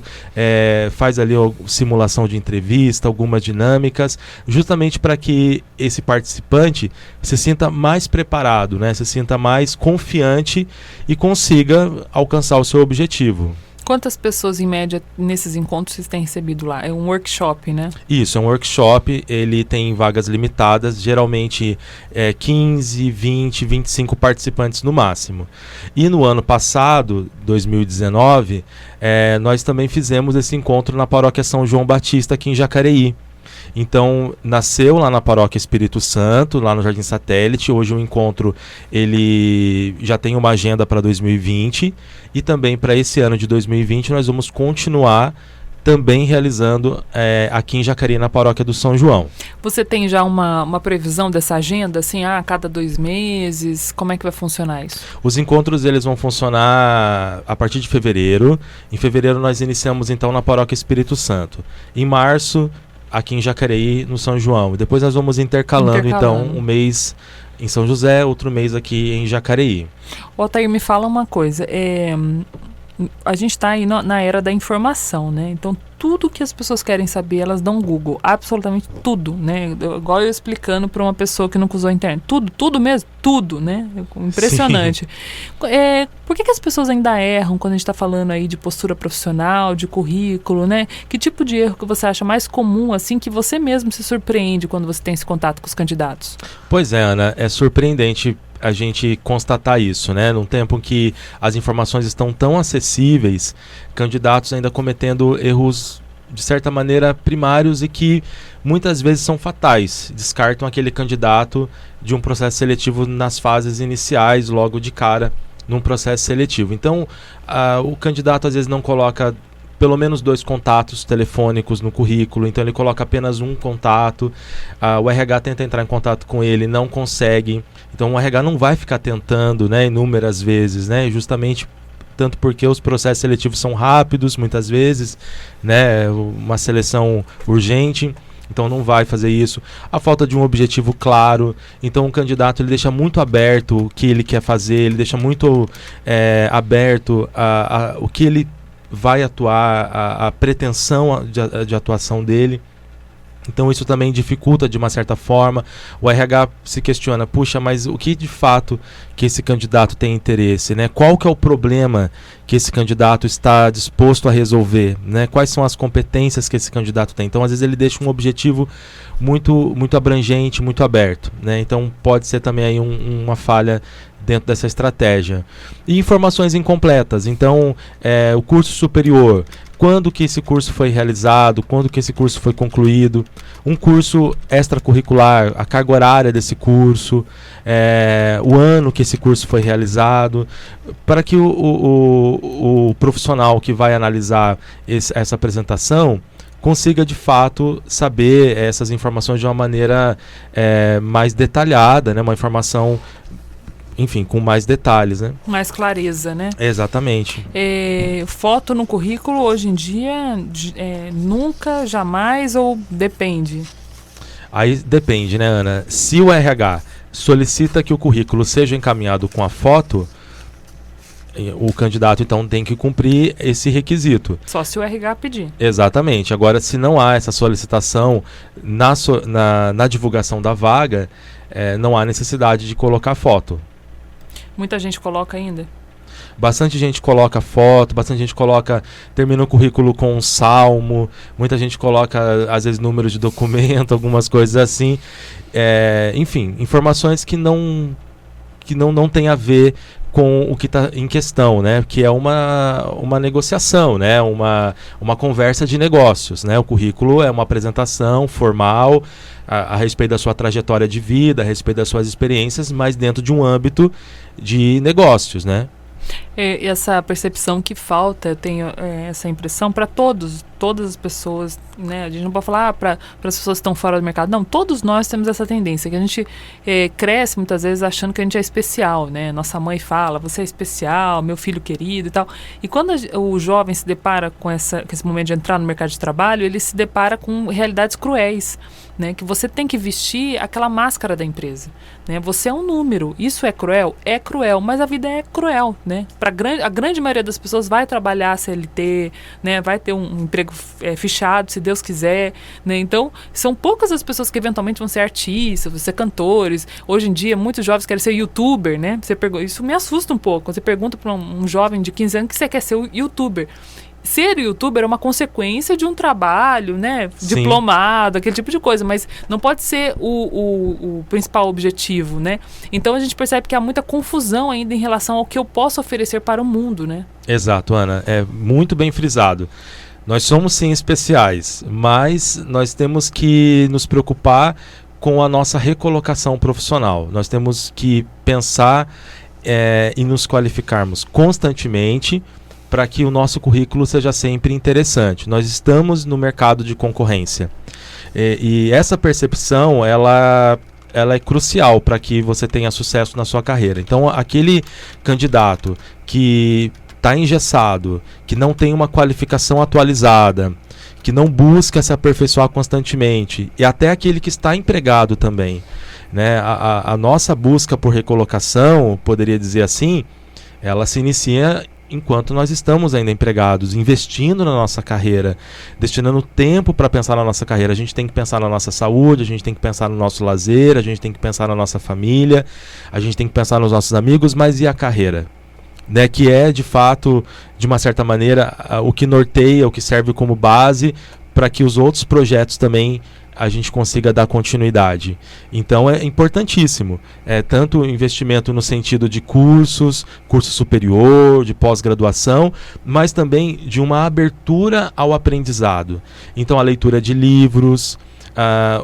faz ali simulação de entrevista, algumas dinâmicas, justamente para que esse participante se sinta mais preparado, né? Se sinta mais confiante e consiga alcançar o seu objetivo. Quantas pessoas, em média, nesses encontros vocês têm recebido lá? É um workshop, né? Isso, é um workshop, ele tem vagas limitadas, geralmente 15, 20, 25 participantes no máximo. E no ano passado, 2019, nós também fizemos esse encontro na Paróquia São João Batista, aqui em Jacareí. Então, nasceu lá na Paróquia Espírito Santo, lá no Jardim Satélite. Hoje o encontro ele já tem uma agenda para 2020 e também para esse ano de 2020 nós vamos continuar também realizando aqui em Jacareí, na Paróquia do São João. Você tem já uma previsão dessa agenda, assim, a cada 2 meses? Como é que vai funcionar isso? Os encontros eles vão funcionar a partir de fevereiro. Em fevereiro nós iniciamos então na Paróquia Espírito Santo. Em março, aqui em Jacareí, no São João. Depois nós vamos intercalando. Então, um mês em São José, outro mês aqui em Jacareí. Altair, me fala uma coisa. A gente está aí na era da informação, né? Então, tudo que as pessoas querem saber, elas dão Google. Absolutamente tudo, né? Igual eu explicando para uma pessoa que nunca usou a internet. Tudo mesmo, tudo, né? Impressionante. Por que as pessoas ainda erram quando a gente está falando aí de postura profissional, de currículo, né? Que tipo de erro que você acha mais comum, assim, que você mesmo se surpreende quando você tem esse contato com os candidatos? Pois é, Ana, é surpreendente a gente constatar isso, né? Num tempo em que as informações estão tão acessíveis, candidatos ainda cometendo erros, de certa maneira, primários e que muitas vezes são fatais. Descartam aquele candidato de um processo seletivo nas fases iniciais, logo de cara, num processo seletivo. Então, o candidato às vezes não coloca pelo menos 2 contatos telefônicos no currículo, então ele coloca apenas um contato, o RH tenta entrar em contato com ele, não consegue, então o RH não vai ficar tentando, né, inúmeras vezes, né, justamente tanto porque os processos seletivos são rápidos, muitas vezes, né, uma seleção urgente, então não vai fazer isso. A falta de um objetivo claro, então o candidato ele deixa muito aberto o que ele quer fazer, ele deixa muito aberto o que ele vai atuar, a pretensão de atuação dele. Então isso também dificulta de uma certa forma. O RH se questiona, puxa, mas o que de fato que esse candidato tem interesse, né? Qual que é o problema que esse candidato está disposto a resolver, né? Quais são as competências que esse candidato tem? Então às vezes ele deixa um objetivo muito, muito abrangente, muito aberto, né? Então pode ser também aí uma falha dentro dessa estratégia. E informações incompletas. Então, o curso superior, quando que esse curso foi realizado, quando que esse curso foi concluído, um curso extracurricular, a carga horária desse curso, o ano que esse curso foi realizado, para que o profissional que vai analisar essa apresentação consiga de fato saber essas informações de uma maneira mais detalhada, né? Uma informação, enfim, com mais detalhes, né? Mais clareza, né? Exatamente. Foto no currículo, hoje em dia, nunca, jamais ou depende? Aí depende, né, Ana? Se o RH solicita que o currículo seja encaminhado com a foto, o candidato, então, tem que cumprir esse requisito. Só se o RH pedir. Exatamente. Agora, se não há essa solicitação na divulgação da vaga, não há necessidade de colocar foto. Muita gente coloca ainda? Bastante gente coloca foto, bastante gente termina o currículo com um salmo, muita gente coloca, às vezes, número de documento, algumas coisas assim. Enfim, informações que não tem a ver com o que está em questão, né? Que é uma negociação, né? Uma conversa de negócios, né? O currículo é uma apresentação formal a respeito da sua trajetória de vida, a respeito das suas experiências, mas dentro de um âmbito de negócios, né? Essa percepção que falta, eu tenho essa impressão para todas as pessoas, né? A gente não pode falar para as pessoas que estão fora do mercado, não, todos nós temos essa tendência, que a gente cresce muitas vezes achando que a gente é especial, né? Nossa mãe fala, você é especial, meu filho querido e tal, e quando o jovem se depara com esse momento de entrar no mercado de trabalho, ele se depara com realidades cruéis, né? Que você tem que vestir aquela máscara da empresa, né? Você é um número, isso é cruel, mas a vida é cruel, né? Para a grande maioria das pessoas vai trabalhar CLT, né? Vai ter um emprego fichado, se Deus quiser, né? Então, são poucas as pessoas que eventualmente vão ser artistas, vão ser cantores. Hoje em dia, muitos jovens querem ser youtuber, né? Isso me assusta um pouco. Você pergunta para um jovem de 15 anos que você quer ser youtuber. Ser youtuber é uma consequência de um trabalho, né? Sim. Diplomado, aquele tipo de coisa, mas não pode ser o principal objetivo, né? Então a gente percebe que há muita confusão ainda em relação ao que eu posso oferecer para o mundo, né? Exato, Ana. É muito bem frisado. Nós somos sim especiais, mas nós temos que nos preocupar com a nossa recolocação profissional. Nós temos que pensar e nos qualificarmos constantemente para que o nosso currículo seja sempre interessante. Nós estamos no mercado de concorrência. E essa percepção, ela é crucial para que você tenha sucesso na sua carreira. Então, aquele candidato que está engessado, que não tem uma qualificação atualizada, que não busca se aperfeiçoar constantemente, e até aquele que está empregado também, né? A nossa busca por recolocação, poderia dizer assim, ela se inicia enquanto nós estamos ainda empregados, investindo na nossa carreira, destinando tempo para pensar na nossa carreira. A gente tem que pensar na nossa saúde, a gente tem que pensar no nosso lazer, a gente tem que pensar na nossa família, a gente tem que pensar nos nossos amigos, mas e a carreira? Né, que é, de fato, de uma certa maneira, o que norteia, o que serve como base para que os outros projetos também a gente consiga dar continuidade. Então é importantíssimo, tanto o investimento no sentido de curso superior, de pós-graduação, mas também de uma abertura ao aprendizado. Então a leitura de livros,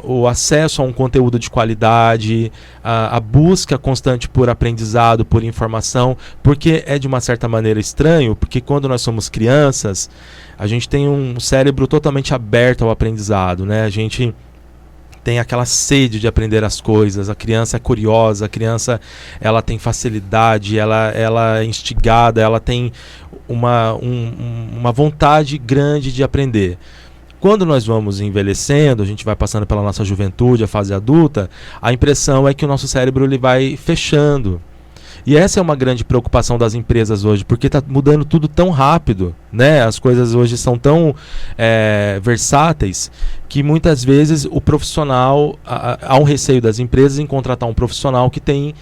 o acesso a um conteúdo de qualidade, a busca constante por aprendizado, por informação, porque é de uma certa maneira estranho, porque quando nós somos crianças, a gente tem um cérebro totalmente aberto ao aprendizado, né? A gente tem aquela sede de aprender as coisas, a criança é curiosa, a criança ela tem facilidade, ela é instigada, ela tem uma vontade grande de aprender. Quando nós vamos envelhecendo, a gente vai passando pela nossa juventude, a fase adulta, a impressão é que o nosso cérebro ele vai fechando. E essa é uma grande preocupação das empresas hoje, porque está mudando tudo tão rápido, né? As coisas hoje são tão versáteis que muitas vezes o profissional, há um receio das empresas em contratar um profissional que tem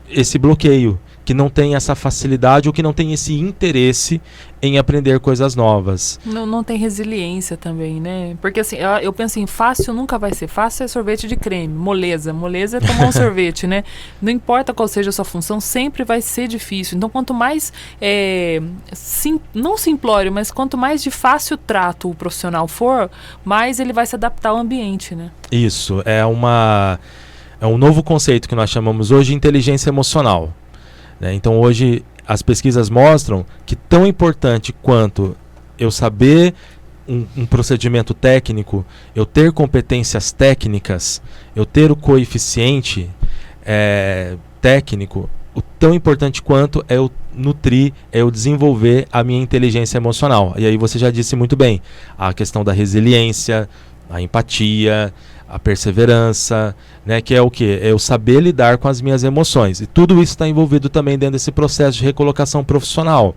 esse bloqueio, que não tem essa facilidade ou que não tem esse interesse em aprender coisas novas. Não tem resiliência também, né? Porque assim, eu penso assim, fácil nunca vai ser. Fácil é sorvete de creme, moleza é tomar um sorvete, né? Não importa qual seja a sua função, sempre vai ser difícil. Então, quanto mais, não simplório, mas quanto mais de fácil trato o profissional for, mais ele vai se adaptar ao ambiente, né? Isso, é um novo conceito que nós chamamos hoje de inteligência emocional. Então hoje as pesquisas mostram que tão importante quanto eu saber um procedimento técnico, eu ter competências técnicas, eu ter o coeficiente técnico, o tão importante quanto é eu nutrir, é eu desenvolver a minha inteligência emocional. E aí você já disse muito bem, a questão da resiliência, a empatia, a perseverança, né, que é o quê? É eu saber lidar com as minhas emoções. E tudo isso está envolvido também dentro desse processo de recolocação profissional,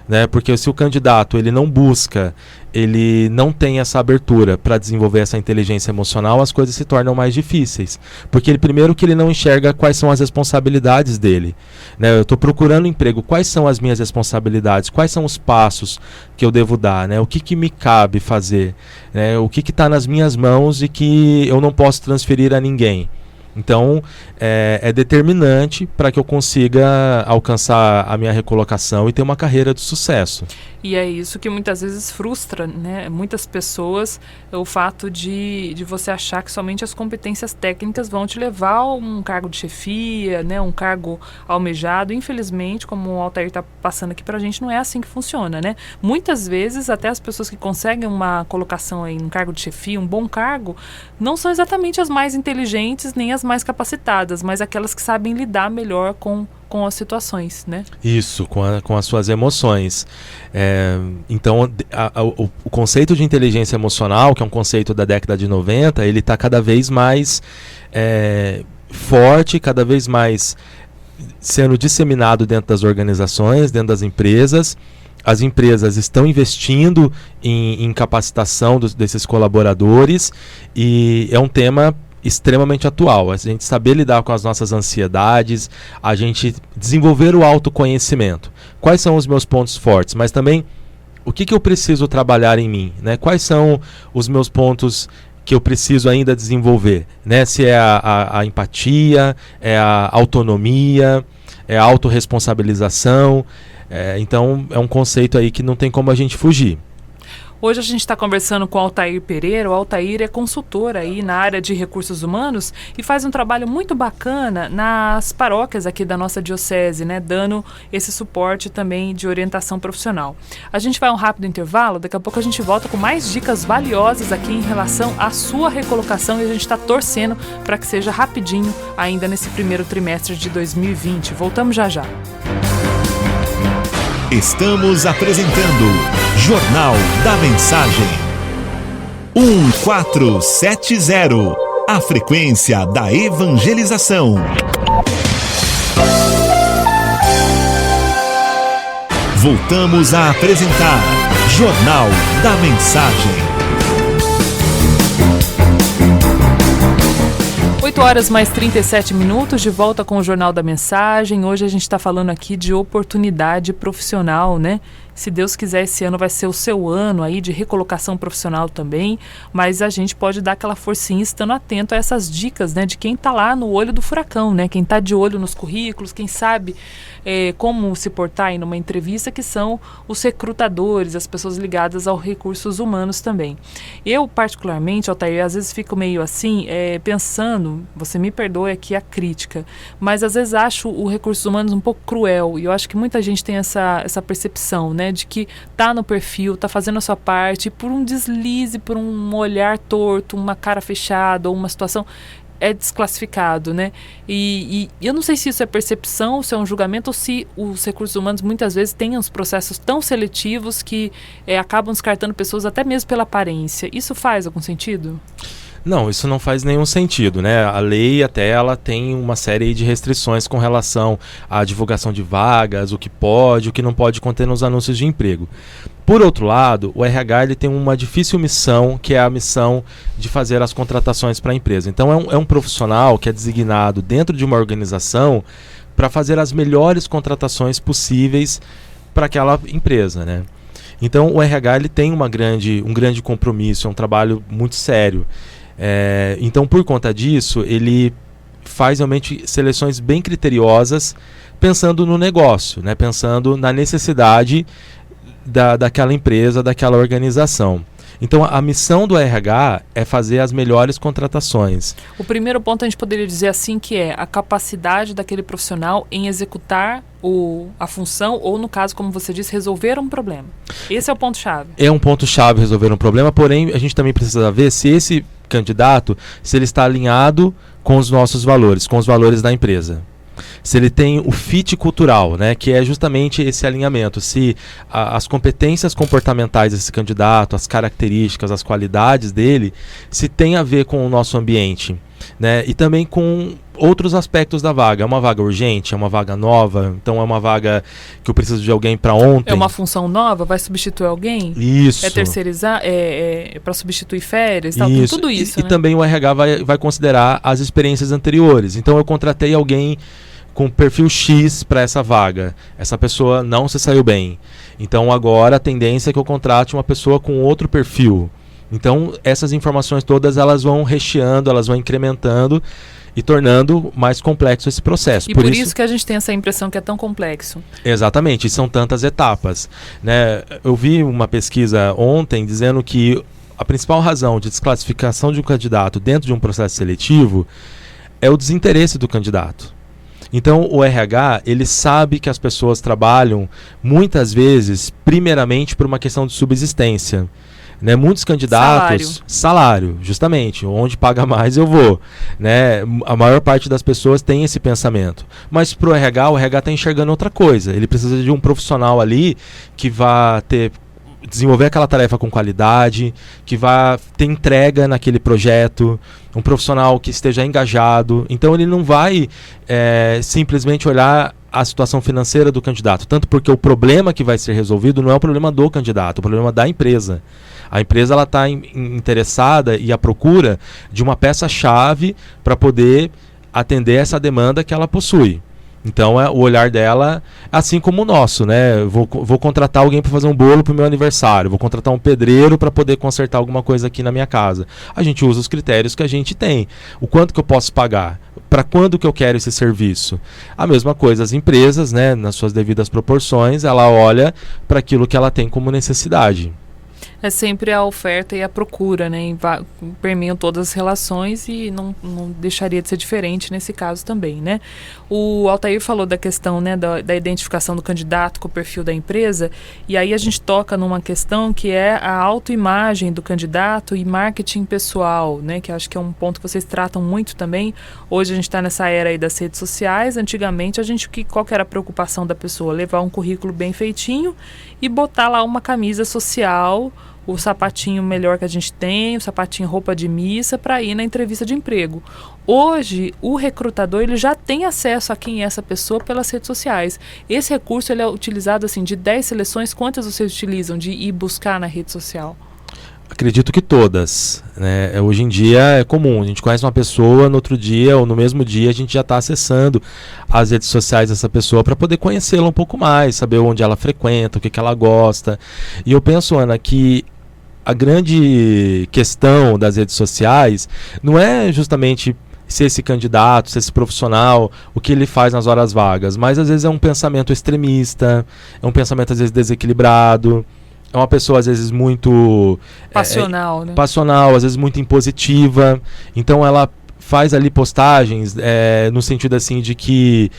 né? Porque se o candidato ele não busca, ele não tem essa abertura para desenvolver essa inteligência emocional, as coisas se tornam mais difíceis. Porque primeiro que ele não enxerga quais são as responsabilidades dele, né? Eu estou procurando emprego, quais são as minhas responsabilidades, quais são os passos que eu devo dar, né? O que me cabe fazer, né? O que está nas minhas mãos e que eu não posso transferir a ninguém. Então, é determinante para que eu consiga alcançar a minha recolocação e ter uma carreira de sucesso. E é isso que muitas vezes frustra, né, muitas pessoas, o fato de você achar que somente as competências técnicas vão te levar a um cargo de chefia, né, um cargo almejado. Infelizmente, como o Altair está passando aqui para a gente, não é assim que funciona, né? Muitas vezes, até as pessoas que conseguem uma colocação em um cargo de chefia, um bom cargo, não são exatamente as mais inteligentes nem as mais capacitadas, mas aquelas que sabem lidar melhor com as situações, né? Isso, com as suas emoções. Então, o conceito de inteligência emocional, que é um conceito da década de 90, ele está cada vez mais forte, cada vez mais sendo disseminado dentro das organizações, dentro das empresas. As empresas estão investindo em capacitação desses colaboradores e é um tema extremamente atual. A gente saber lidar com as nossas ansiedades, a gente desenvolver o autoconhecimento. Quais são os meus pontos fortes, mas também o que eu preciso trabalhar em mim, né? Quais são os meus pontos que eu preciso ainda desenvolver, né? Se é a empatia, é a autonomia, é a autorresponsabilização. Então é um conceito aí que não tem como a gente fugir. Hoje a gente está conversando com o Altair Pereira. O Altair é consultor aí na área de recursos humanos e faz um trabalho muito bacana nas paróquias aqui da nossa diocese, né, dando esse suporte também de orientação profissional. A gente vai a um rápido intervalo, daqui a pouco a gente volta com mais dicas valiosas aqui em relação à sua recolocação e a gente está torcendo para que seja rapidinho ainda nesse primeiro trimestre de 2020. Voltamos já já. Estamos apresentando Jornal da Mensagem. 1470, a frequência da evangelização. Voltamos a apresentar Jornal da Mensagem. 8 horas mais 37 minutos, de volta com o Jornal da Mensagem. Hoje a gente está falando aqui de oportunidade profissional, né? Se Deus quiser, esse ano vai ser o seu ano aí de recolocação profissional também, mas a gente pode dar aquela forcinha estando atento a essas dicas, né? De quem está lá no olho do furacão, né? Quem está de olho nos currículos, quem sabe como se portar aí numa entrevista, que são os recrutadores, as pessoas ligadas aos recursos humanos também. Eu, particularmente, Altair, às vezes fico meio assim, pensando, você me perdoe aqui a crítica, mas às vezes acho o recursos humanos um pouco cruel, e eu acho que muita gente tem essa percepção, né? De que tá no perfil, tá fazendo a sua parte, e por um deslize, por um olhar torto, uma cara fechada ou uma situação, é desclassificado, né? E eu não sei se isso é percepção, se é um julgamento, ou se os recursos humanos muitas vezes têm uns processos tão seletivos que acabam descartando pessoas até mesmo pela aparência. Isso faz algum sentido? Não, isso não faz nenhum sentido, né? A lei até ela tem uma série de restrições com relação à divulgação de vagas, o que pode, o que não pode conter nos anúncios de emprego. Por outro lado, o RH ele tem uma difícil missão, que é a missão de fazer as contratações para a empresa. Então é um profissional que é designado dentro de uma organização para fazer as melhores contratações possíveis para aquela empresa, né? Então o RH ele tem um grande compromisso, é um trabalho muito sério. Então, por conta disso, ele faz realmente seleções bem criteriosas, pensando no negócio, né? Pensando na necessidade daquela empresa, daquela organização. Então, a missão do RH é fazer as melhores contratações. O primeiro ponto a gente poderia dizer assim, que é a capacidade daquele profissional em executar a função, ou no caso, como você disse, resolver um problema. Esse é o ponto-chave. É um ponto-chave resolver um problema, porém, a gente também precisa ver se esse candidato, se ele está alinhado com os nossos valores, com os valores da empresa. Se ele tem o fit cultural, né, que é justamente esse alinhamento, se as competências comportamentais desse candidato, as características, as qualidades dele, se tem a ver com o nosso ambiente, né, e também com outros aspectos da vaga. É uma vaga urgente, é uma vaga nova, então é uma vaga que eu preciso de alguém para ontem. É uma função nova, vai substituir alguém? Isso. É terceirizar, é para substituir férias, tal, isso. Tudo isso, né? E também o RH vai considerar as experiências anteriores. Então eu contratei alguém com perfil X para essa vaga. Essa pessoa não se saiu bem. Então agora a tendência é que eu contrate uma pessoa com outro perfil. Então essas informações todas elas vão recheando, elas vão incrementando e tornando mais complexo esse processo. E por isso que a gente tem essa impressão que é tão complexo. Exatamente, são tantas etapas, né? Eu vi uma pesquisa ontem dizendo que a principal razão de desclassificação de um candidato dentro de um processo seletivo é o desinteresse do candidato. Então o RH, ele sabe que as pessoas trabalham muitas vezes, primeiramente por uma questão de subsistência, né? Muitos candidatos, salário, justamente, onde paga mais eu vou, né? A maior parte das pessoas tem esse pensamento, mas pro RH, o RH está enxergando outra coisa. Ele precisa de um profissional ali que vá ter desenvolver aquela tarefa com qualidade, que vá ter entrega naquele projeto, um profissional que esteja engajado. Então ele não vai simplesmente olhar a situação financeira do candidato, tanto porque o problema que vai ser resolvido não é o problema do candidato, é o problema da empresa. A empresa ela está interessada e à procura de uma peça-chave para poder atender essa demanda que ela possui. Então o olhar dela, assim como o nosso, né? Vou contratar alguém para fazer um bolo para o meu aniversário, vou contratar um pedreiro para poder consertar alguma coisa aqui na minha casa. A gente usa os critérios que a gente tem. O quanto que eu posso pagar? Para quando que eu quero esse serviço? A mesma coisa, as empresas, né, nas suas devidas proporções, ela olha para aquilo que ela tem como necessidade. É sempre a oferta e a procura, né? Permeiam todas as relações e não deixaria de ser diferente nesse caso também, né? O Altair falou da questão, né, da identificação do candidato com o perfil da empresa, e aí a gente toca numa questão que é a autoimagem do candidato e marketing pessoal, né? Que acho que é um ponto que vocês tratam muito também. Hoje a gente está nessa era aí das redes sociais. Antigamente qual que era a preocupação da pessoa? Levar um currículo bem feitinho e botar lá uma camisa social, o sapatinho melhor que a gente tem, o sapatinho roupa de missa para ir na entrevista de emprego. Hoje, o recrutador ele já tem acesso a quem é essa pessoa pelas redes sociais. Esse recurso ele é utilizado assim, de 10 seleções, quantas vocês utilizam de ir buscar na rede social? Acredito que todas, né? Hoje em dia é comum, a gente conhece uma pessoa, no outro dia ou no mesmo dia a gente já está acessando as redes sociais dessa pessoa para poder conhecê-la um pouco mais, saber onde ela frequenta, o que ela gosta. E eu penso, Ana, que a grande questão das redes sociais não é justamente se esse candidato, se esse profissional, o que ele faz nas horas vagas, mas às vezes é um pensamento extremista, é um pensamento às vezes desequilibrado, é uma pessoa às vezes muito passional, né? Passional, às vezes muito impositiva. Então ela faz ali postagens no sentido assim de que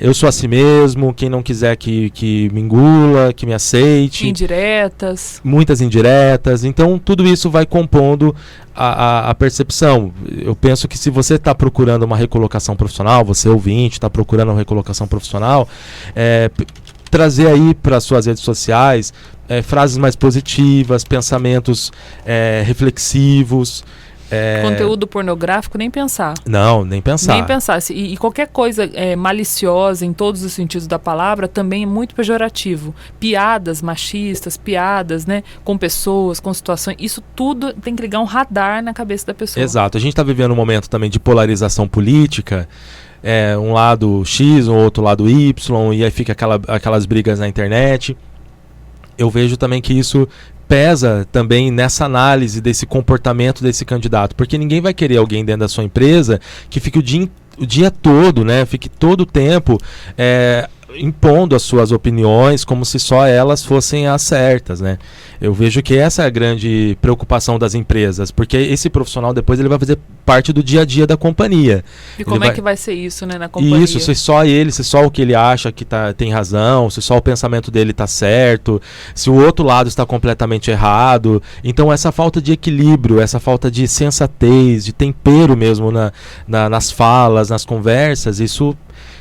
eu sou assim mesmo, quem não quiser que me engula, que me aceite. Indiretas. Muitas indiretas. Então tudo isso vai compondo a percepção. Eu penso que se você está procurando uma recolocação profissional, você ouvinte está procurando uma recolocação profissional, trazer aí para suas redes sociais frases mais positivas, pensamentos reflexivos. Conteúdo pornográfico, nem pensar. Não, nem pensar. Nem pensar. E qualquer coisa maliciosa, em todos os sentidos da palavra, também é muito pejorativo. Piadas machistas, piadas, né, com pessoas, com situações, isso tudo tem que ligar um radar na cabeça da pessoa. Exato. A gente está vivendo um momento também de polarização política, um lado X, um outro lado Y, e aí fica aquelas brigas na internet. Eu vejo também que isso pesa também nessa análise desse comportamento desse candidato, porque ninguém vai querer alguém dentro da sua empresa que fique o dia todo, né, fique todo o tempo impondo as suas opiniões como se só elas fossem as certas, né? Eu vejo que essa é a grande preocupação das empresas, porque esse profissional depois ele vai fazer parte do dia a dia da companhia. E como é que vai ser isso, né, na companhia? Isso, se só ele, se só o que ele acha que tem razão, se só o pensamento dele está certo, se o outro lado está completamente errado. Então essa falta de equilíbrio, essa falta de sensatez, de tempero mesmo nas falas, nas conversas, isso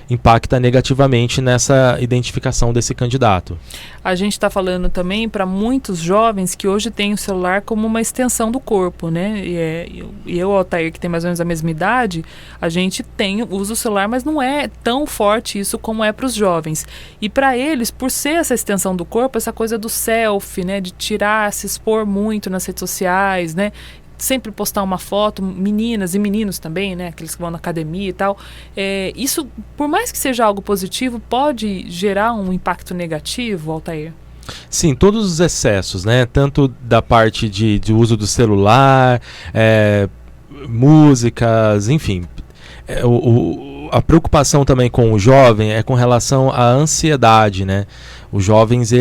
impacta negativamente nessa identificação desse candidato. A gente está falando também para muitos jovens que hoje têm o celular como uma extensão do corpo, né? E eu, Altair, que tem mais ou menos a mesma idade, a gente usa o celular, mas não é tão forte isso como é para os jovens. E para eles, por ser essa extensão do corpo, essa coisa do selfie, né? De tirar, se expor muito nas redes sociais, né? Sempre postar uma foto, meninas e meninos também, né, aqueles que vão na academia e tal, isso, por mais que seja algo positivo, pode gerar um impacto negativo, Altair? Sim, todos os excessos, né, tanto da parte de uso do celular, músicas, enfim, a preocupação também com o jovem é com relação à ansiedade, né, os jovens,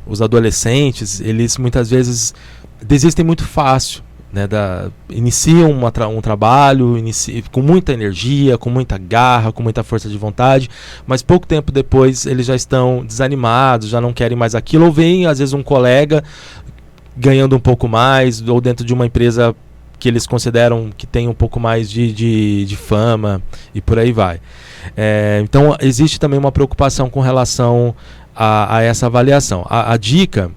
os adolescentes, eles muitas vezes desistem muito fácil, né, iniciam um trabalho com muita energia, com muita garra, com muita força de vontade, mas pouco tempo depois eles já estão desanimados, já não querem mais aquilo, ou veem às vezes um colega ganhando um pouco mais, ou dentro de uma empresa que eles consideram que tem um pouco mais de fama, e por aí vai. Então existe também uma preocupação com relação a essa avaliação. A dica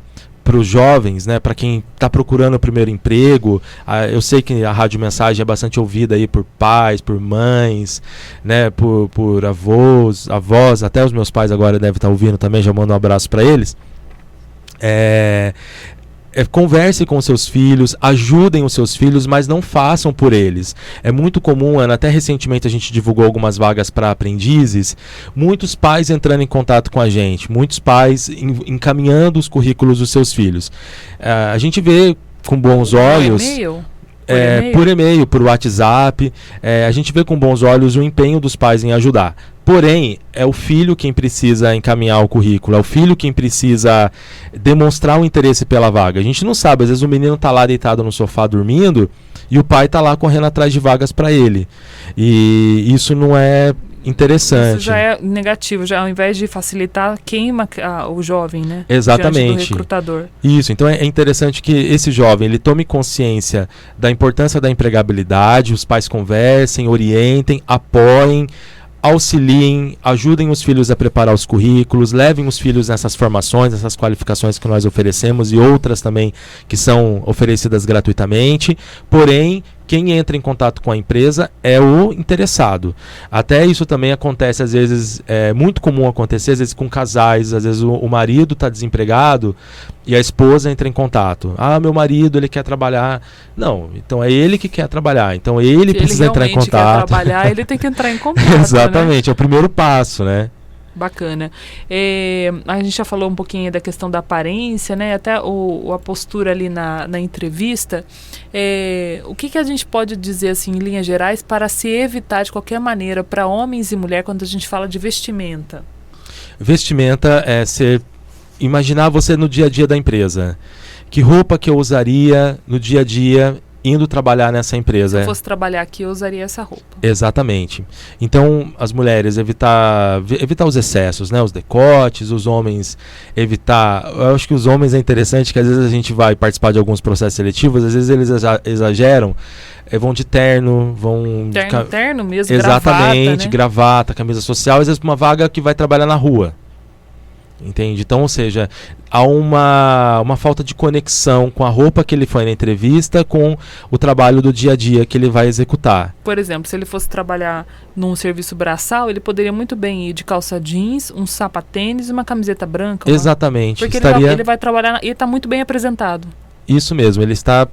para os jovens, né, para quem está procurando o primeiro emprego. Eu sei que a Rádio Mensagem é bastante ouvida aí por pais, por mães, né, por avós, até os meus pais agora devem estar ouvindo também, já mando um abraço para eles. Converse com seus filhos, ajudem os seus filhos, mas não façam por eles. É muito comum, Ana, até recentemente a gente divulgou algumas vagas para aprendizes, muitos pais entrando em contato com a gente, muitos pais encaminhando os currículos dos seus filhos. A gente vê com bons olhos... Por e-mail, por WhatsApp, a gente vê com bons olhos o empenho dos pais em ajudar. Porém, é o filho quem precisa encaminhar o currículo, é o filho quem precisa demonstrar o interesse pela vaga. A gente não sabe, às vezes o menino está lá deitado no sofá dormindo e o pai está lá correndo atrás de vagas para ele. E isso não é interessante. Isso já é negativo, já ao invés de facilitar, queima o jovem, né? Exatamente. Diante do recrutador. Isso, então é interessante que esse jovem ele tome consciência da importância da empregabilidade, os pais conversem, orientem, apoiem, auxiliem, ajudem os filhos a preparar os currículos, levem os filhos nessas formações, essas qualificações que nós oferecemos e outras também que são oferecidas gratuitamente. Porém, quem entra em contato com a empresa é o interessado. Até isso também acontece, às vezes, é muito comum acontecer, às vezes com casais, às vezes o marido está desempregado e a esposa entra em contato. Meu marido, ele quer trabalhar. Não, então é ele que quer trabalhar, então ele precisa entrar em contato. Se ele realmente quer trabalhar, ele tem que entrar em contato. Exatamente, né? É o primeiro passo, né? Bacana. A gente já falou um pouquinho da questão da aparência, né? Até a postura ali na entrevista. O que a gente pode dizer, assim, em linhas gerais, para se evitar de qualquer maneira para homens e mulheres quando a gente fala de vestimenta? Vestimenta é imaginar você no dia a dia da empresa. Que roupa que eu usaria no dia a dia indo trabalhar nessa empresa? Se eu fosse trabalhar aqui, eu usaria essa roupa. Exatamente. Então, as mulheres evitar os excessos, né? Os decotes, os homens evitar... Eu acho que os homens é interessante que às vezes a gente vai participar de alguns processos seletivos, às vezes eles exageram, vão de terno, vão... Terno mesmo, exatamente, gravata, né? Gravata, camisa social, às vezes para uma vaga que vai trabalhar na rua. Entende? Então, ou seja, há uma falta de conexão com a roupa que ele foi na entrevista com o trabalho do dia a dia que ele vai executar. Por exemplo, se ele fosse trabalhar num serviço braçal, ele poderia muito bem ir de calça jeans, um sapatênis e uma camiseta branca. Exatamente. Porque ele vai trabalhar e está muito bem apresentado. Isso mesmo, ele está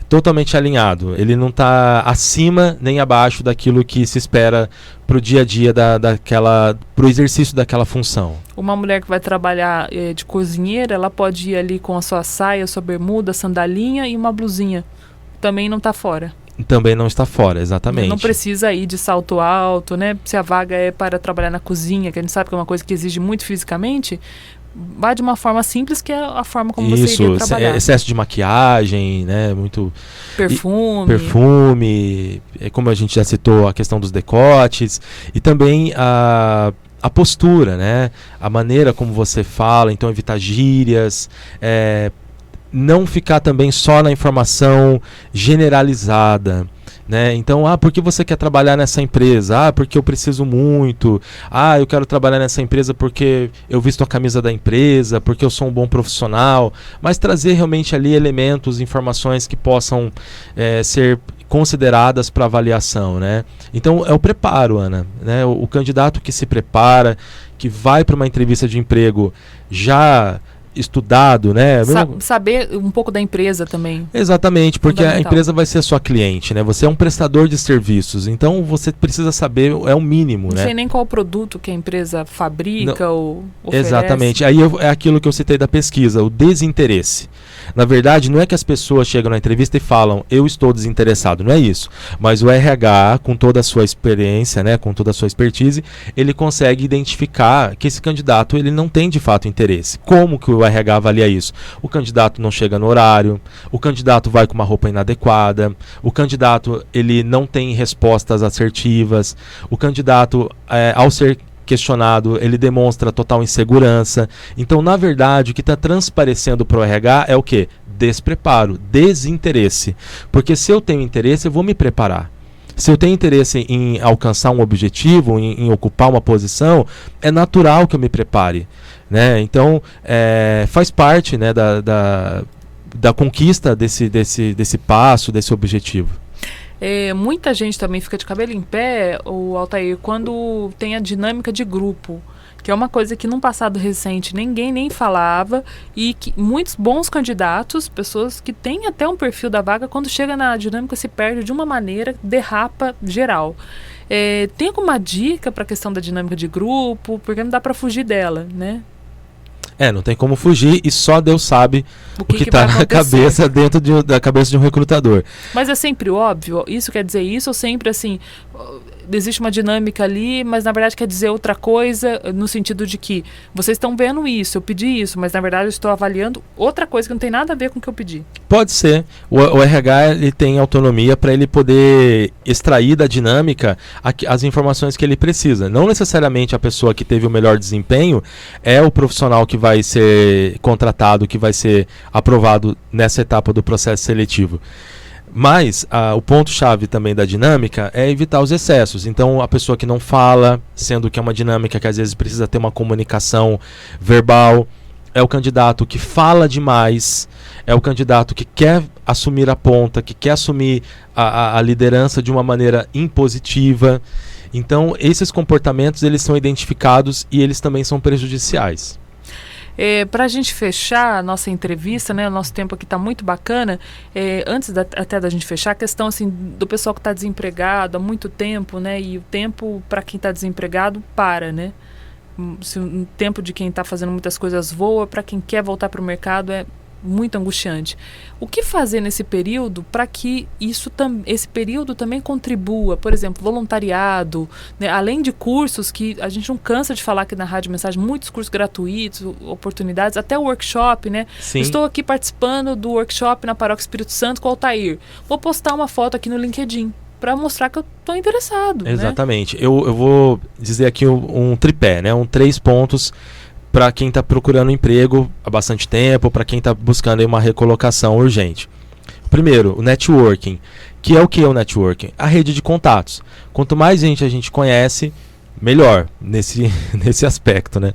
totalmente alinhado. Ele não está acima nem abaixo daquilo que se espera para o dia a dia para o exercício daquela função. Uma mulher que vai trabalhar de cozinheira, ela pode ir ali com a sua saia, sua bermuda, sandalinha e uma blusinha. Também não está fora. Também não está fora, exatamente. Não precisa ir de salto alto, né? Se a vaga é para trabalhar na cozinha, que a gente sabe que é uma coisa que exige muito fisicamente, vai de uma forma simples, que é a forma como você iria trabalhar. Excesso de maquiagem, né? Muito perfume, como a gente já citou, a questão dos decotes e também a postura, né? A maneira como você fala, então evitar gírias, não ficar também só na informação generalizada. Né? Então, por que você quer trabalhar nessa empresa? Porque eu preciso muito. Eu quero trabalhar nessa empresa porque eu visto a camisa da empresa, porque eu sou um bom profissional. Mas trazer realmente ali elementos, informações que possam ser consideradas para avaliação, né? Então, é o preparo, Ana, né? O candidato que se prepara, que vai para uma entrevista de emprego já estudado, né? Saber um pouco da empresa também. Exatamente, porque a empresa vai ser a sua cliente, né? Você é um prestador de serviços, então você precisa saber, é o mínimo, né? Não sei nem qual produto que a empresa fabrica ou oferece. Exatamente, aí é aquilo que eu citei da pesquisa, o desinteresse. Na verdade, não é que as pessoas chegam na entrevista e falam, eu estou desinteressado, não é isso. Mas o RH, com toda a sua experiência, né, com toda a sua expertise, ele consegue identificar que esse candidato ele não tem de fato interesse. Como que o RH avalia isso? O candidato não chega no horário, o candidato vai com uma roupa inadequada, o candidato ele não tem respostas assertivas, o candidato, ao ser questionado, ele demonstra total insegurança. Então, na verdade, o que está transparecendo para o RH é o quê? Despreparo, desinteresse. Porque se eu tenho interesse, eu vou me preparar. Se eu tenho interesse em alcançar um objetivo, em ocupar uma posição, é natural que eu me prepare. né? Então, faz parte, né, da conquista desse passo, desse objetivo. Muita gente também fica de cabelo em pé, o Altair, quando tem a dinâmica de grupo, que é uma coisa que num passado recente ninguém nem falava, e que muitos bons candidatos, pessoas que têm até um perfil da vaga, quando chega na dinâmica se perde de uma maneira, derrapa geral. Tem alguma dica para a questão da dinâmica de grupo? Porque não dá para fugir dela, né? Não tem como fugir, e só Deus sabe o que está na cabeça, da cabeça de um recrutador. Mas é sempre óbvio? Isso quer dizer isso? Ou sempre assim, existe uma dinâmica ali, mas na verdade quer dizer outra coisa, no sentido de que vocês estão vendo isso, eu pedi isso, mas na verdade eu estou avaliando outra coisa que não tem nada a ver com o que eu pedi? Pode ser. O RH ele tem autonomia para ele poder extrair da dinâmica as informações que ele precisa. Não necessariamente a pessoa que teve o melhor desempenho é o profissional que vai ser contratado, que vai ser aprovado nessa etapa do processo seletivo. Mas o ponto-chave também da dinâmica é evitar os excessos. Então, a pessoa que não fala, sendo que é uma dinâmica que às vezes precisa ter uma comunicação verbal, é o candidato que fala demais, é o candidato que quer assumir a ponta, que quer assumir a liderança de uma maneira impositiva. Então, esses comportamentos eles são identificados e eles também são prejudiciais. Para a gente fechar a nossa entrevista, né, o nosso tempo aqui está muito bacana, antes até da gente fechar, a questão assim, do pessoal que está desempregado há muito tempo, né, e o tempo para quem está desempregado para, né? Se o tempo de quem está fazendo muitas coisas voa, para quem quer voltar para o mercado é muito angustiante. O que fazer nesse período para que esse período também contribua? Por exemplo, voluntariado, né? Além de cursos que a gente não cansa de falar aqui na Rádio Mensagem, muitos cursos gratuitos, oportunidades, até o workshop, né? Sim. Estou aqui participando do workshop na Paróquia Espírito Santo com o Altair. Vou postar uma foto aqui no LinkedIn para mostrar que eu estou interessado. Exatamente. Né? Eu vou dizer aqui um tripé, né? 3 pontos para quem está procurando emprego há bastante tempo, para quem está buscando aí uma recolocação urgente. Primeiro, o networking. Que é o que é o networking? A rede de contatos. Quanto mais gente a gente conhece, melhor nesse aspecto, né?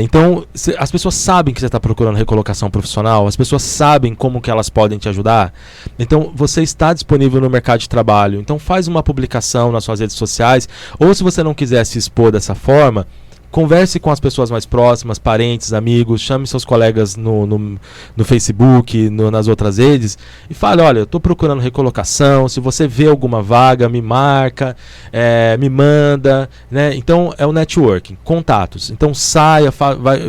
Então, as pessoas sabem que você está procurando recolocação profissional, as pessoas sabem como que elas podem te ajudar. Então, você está disponível no mercado de trabalho. Então, faz uma publicação nas suas redes sociais, ou se você não quiser se expor dessa forma, converse com as pessoas mais próximas, parentes, amigos, chame seus colegas no Facebook, nas outras redes e fale, olha, eu estou procurando recolocação, se você vê alguma vaga, me marca, me manda, né? Então é o networking, contatos. Então saia,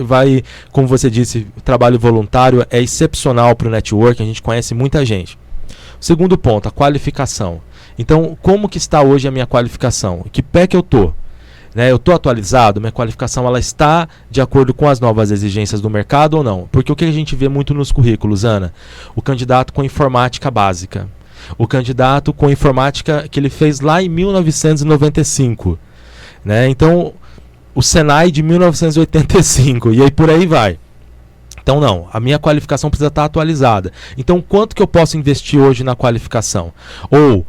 vai, como você disse, o trabalho voluntário é excepcional para o networking, a gente conhece muita gente. Segundo ponto, a qualificação. Então, como que está hoje a minha qualificação? Que pé que eu estou? Eu estou atualizado? Minha qualificação ela está de acordo com as novas exigências do mercado ou não? Porque o que a gente vê muito nos currículos, Ana? O candidato com informática básica. O candidato com informática que ele fez lá em 1995. Né? Então, o Senai de 1985. E aí por aí vai. Então não, a minha qualificação precisa estar atualizada. Então quanto que eu posso investir hoje na qualificação? Ou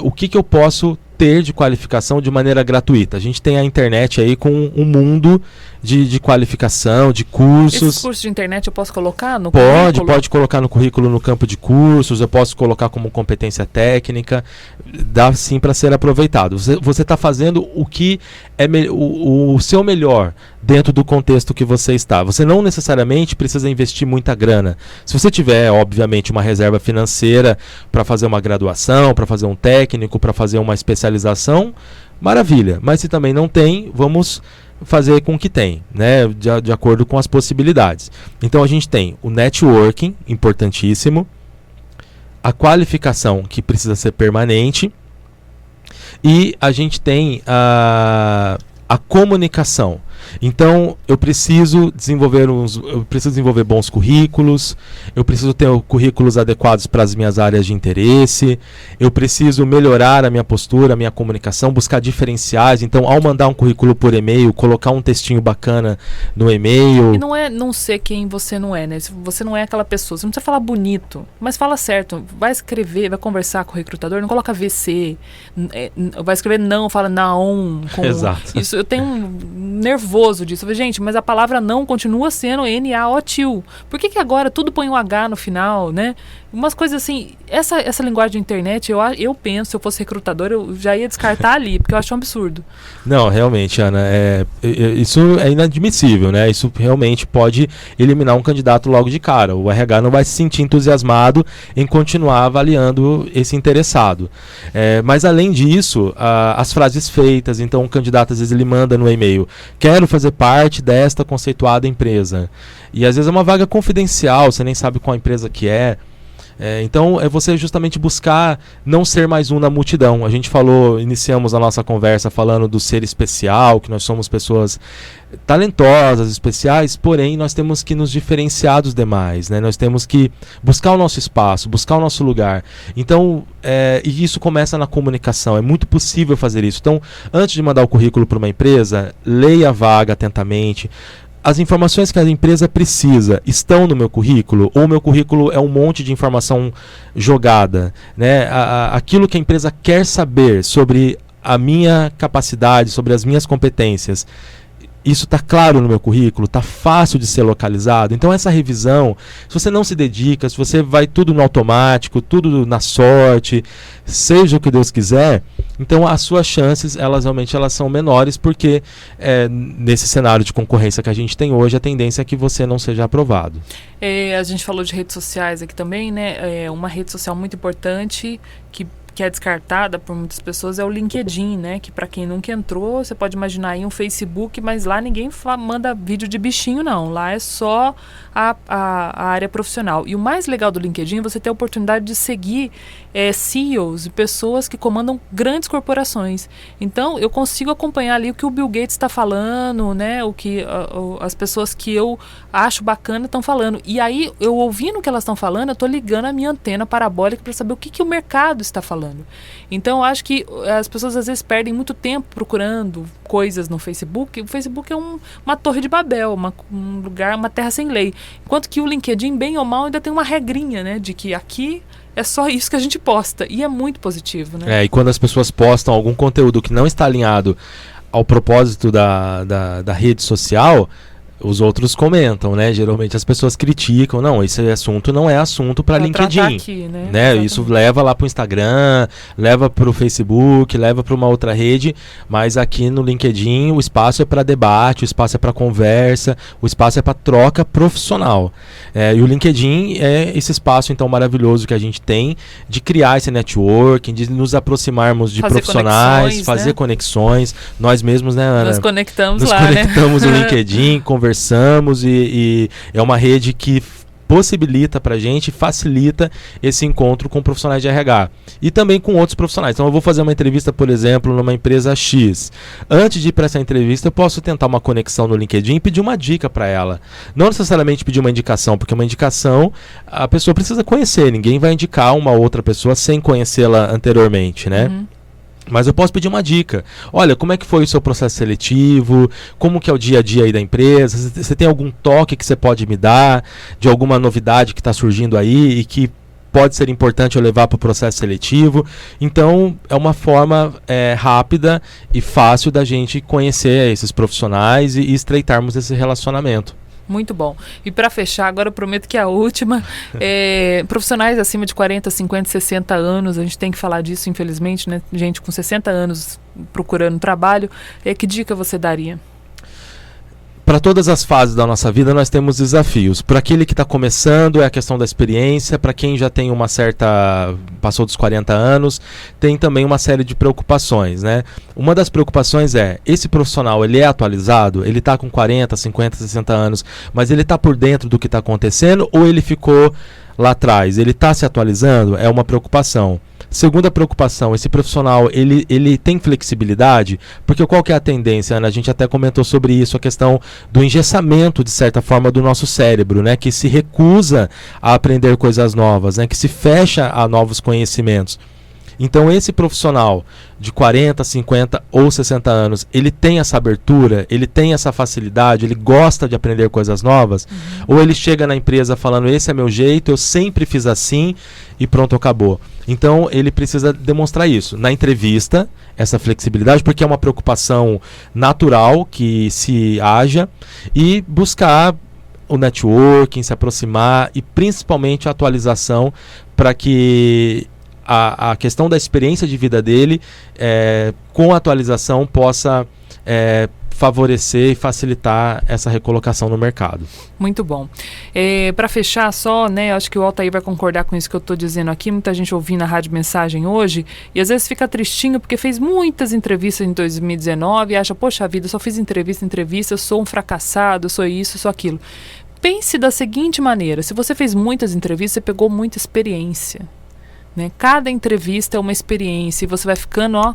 o que eu posso ter de qualificação de maneira gratuita? A gente tem a internet aí com um mundo de qualificação, de cursos. Esses cursos de internet eu posso colocar no currículo? Pode colocar no currículo no campo de cursos, eu posso colocar como competência técnica, dá sim para ser aproveitado. Você está fazendo o que é o seu melhor dentro do contexto que você está. Você não necessariamente precisa investir muita grana. Se você tiver, obviamente, uma reserva financeira para fazer uma graduação, para fazer um técnico, para fazer uma especialização, maravilha. Mas se também não tem, vamos fazer com o que tem, né? De acordo com as possibilidades. Então a gente tem o networking, importantíssimo, a qualificação, que precisa ser permanente, e a gente tem a comunicação. Então eu preciso desenvolver bons currículos, eu preciso ter currículos adequados para as minhas áreas de interesse, eu preciso melhorar a minha postura, a minha comunicação, buscar diferenciais. Então, ao mandar um currículo por e-mail, colocar um textinho bacana no e-mail. E não é não ser quem você não é, né? Você não é aquela pessoa, você não precisa falar bonito, mas fala certo, vai escrever, vai conversar com o recrutador, não coloca VC, vai escrever não, fala não. Exato. Isso eu tenho nervoso nervoso disso. Eu falei, gente, mas a palavra não continua sendo N-A-O-T-I-U. Por que agora tudo põe um H no final, né? Umas coisas assim, essa linguagem de internet, eu penso, se eu fosse recrutador, eu já ia descartar ali, porque eu acho um absurdo. Não, realmente, Ana, isso é inadmissível, né? Isso realmente pode eliminar um candidato logo de cara. O RH não vai se sentir entusiasmado em continuar avaliando esse interessado. Mas além disso, as frases feitas, então o candidato às vezes ele manda no e-mail, quero fazer parte desta conceituada empresa. E às vezes é uma vaga confidencial, você nem sabe qual empresa que é. Então é você justamente buscar não ser mais um na multidão. A gente iniciamos a nossa conversa falando do ser especial, que nós somos pessoas talentosas, especiais, porém nós temos que nos diferenciar dos demais, né? Nós temos que buscar o nosso espaço, buscar o nosso lugar. Então, e isso começa na comunicação, é muito possível fazer isso. Então, antes de mandar o currículo para uma empresa, leia a vaga atentamente. As informações que a empresa precisa estão no meu currículo, ou o meu currículo é um monte de informação jogada, né? Aquilo que a empresa quer saber sobre a minha capacidade, sobre as minhas competências, isso está claro no meu currículo, está fácil de ser localizado. Então essa revisão, se você não se dedica, se você vai tudo no automático, tudo na sorte, seja o que Deus quiser, então as suas chances, elas são menores, porque nesse cenário de concorrência que a gente tem hoje, a tendência é que você não seja aprovado. A gente falou de redes sociais aqui também, né? Uma rede social muito importante que é descartada por muitas pessoas é o LinkedIn, né? Que para quem nunca entrou, você pode imaginar aí um Facebook, mas lá ninguém manda vídeo de bichinho, não. Lá é só a área profissional. E o mais legal do LinkedIn é você ter a oportunidade de seguir CEOs e pessoas que comandam grandes corporações. Então, eu consigo acompanhar ali o que o Bill Gates está falando, né? O que as pessoas que eu acho bacana estão falando. E aí, eu ouvindo o que elas estão falando, eu estou ligando a minha antena parabólica para saber o que o mercado está falando. Então, eu acho que as pessoas às vezes perdem muito tempo procurando coisas no Facebook. O Facebook é uma torre de Babel, um lugar, uma terra sem lei. Enquanto que o LinkedIn, bem ou mal, ainda tem uma regrinha, né? De que aqui é só isso que a gente posta. E é muito positivo, né? E quando as pessoas postam algum conteúdo que não está alinhado ao propósito da rede social, os outros comentam, né? Geralmente as pessoas criticam, não, esse assunto não é assunto para LinkedIn, aqui, né? Isso leva lá para o Instagram, leva para o Facebook, leva para uma outra rede, mas aqui no LinkedIn o espaço é para debate, o espaço é para conversa, o espaço é para troca profissional. E o LinkedIn é esse espaço então maravilhoso que a gente tem de criar esse networking, de nos aproximarmos de profissionais, fazer conexões, nós mesmos, né, Ana? Nos conectamos no LinkedIn, conversamos e é uma rede que possibilita pra gente, facilita esse encontro com profissionais de RH e também com outros profissionais. Então eu vou fazer uma entrevista, por exemplo, numa empresa X. Antes de ir para essa entrevista, eu posso tentar uma conexão no LinkedIn e pedir uma dica para ela. Não necessariamente pedir uma indicação, porque uma indicação a pessoa precisa conhecer. Ninguém vai indicar uma outra pessoa sem conhecê-la anteriormente, né? Uhum. Mas eu posso pedir uma dica. Olha, como é que foi o seu processo seletivo? Como que é o dia a dia aí da empresa? Você tem algum toque que você pode me dar de alguma novidade que está surgindo aí e que pode ser importante eu levar para o processo seletivo? Então, é uma forma rápida e fácil da gente conhecer esses profissionais e estreitarmos esse relacionamento. Muito bom. E para fechar, agora eu prometo que é a última. Profissionais acima de 40, 50, 60 anos, a gente tem que falar disso, infelizmente, né? Gente com 60 anos procurando trabalho. Que dica você daria? Para todas as fases da nossa vida, nós temos desafios. Para aquele que está começando, é a questão da experiência. Para quem já tem passou dos 40 anos, tem também uma série de preocupações, né? Uma das preocupações esse profissional, ele é atualizado? Ele está com 40, 50, 60 anos, mas ele está por dentro do que está acontecendo ou ele ficou lá atrás? Ele está se atualizando? É uma preocupação. Segunda preocupação, esse profissional, ele tem flexibilidade? Porque qual que é a tendência, Ana? A gente até comentou sobre isso, a questão do engessamento, de certa forma, do nosso cérebro, né? Que se recusa a aprender coisas novas, né? Que se fecha a novos conhecimentos. Então esse profissional de 40, 50 ou 60 anos, ele tem essa abertura, ele tem essa facilidade, ele gosta de aprender coisas novas, ou ele chega na empresa falando, esse é meu jeito, eu sempre fiz assim e pronto, acabou. Então ele precisa demonstrar isso na entrevista, essa flexibilidade, porque é uma preocupação natural que se haja, e buscar o networking, se aproximar e principalmente a atualização para que a questão da experiência de vida dele, com a atualização, possa favorecer e facilitar essa recolocação no mercado. Muito bom. Para fechar só, né, acho que o Altair vai concordar com isso que eu estou dizendo aqui, muita gente ouvindo a Rádio Mensagem hoje, e às vezes fica tristinho porque fez muitas entrevistas em 2019 e acha, poxa vida, eu só fiz entrevista, eu sou um fracassado, eu sou isso, eu sou aquilo. Pense da seguinte maneira, se você fez muitas entrevistas, você pegou muita experiência, né? Cada entrevista é uma experiência e você vai ficando, ó,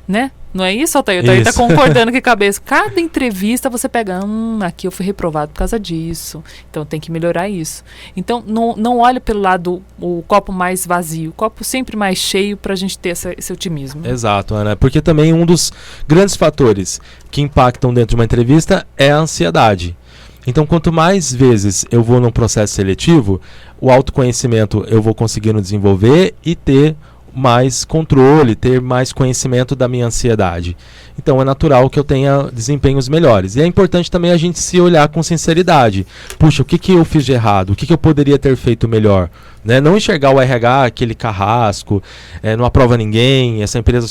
né? Não é isso, Altair? Altair tá concordando com a cabeça. Cada entrevista você pega, aqui eu fui reprovado por causa disso, então tem que melhorar isso. Então não olhe pelo lado, o copo mais vazio, o copo sempre mais cheio, para a gente ter esse otimismo. Exato, Ana, porque também um dos grandes fatores que impactam dentro de uma entrevista é a ansiedade. Então, quanto mais vezes eu vou num processo seletivo, o autoconhecimento eu vou conseguindo desenvolver e ter mais controle, ter mais conhecimento da minha ansiedade. Então é natural que eu tenha desempenhos melhores. E é importante também a gente se olhar com sinceridade. Puxa, o que eu fiz de errado? O que eu poderia ter feito melhor? Né? Não enxergar o RH, aquele carrasco, não aprova ninguém, essa empresa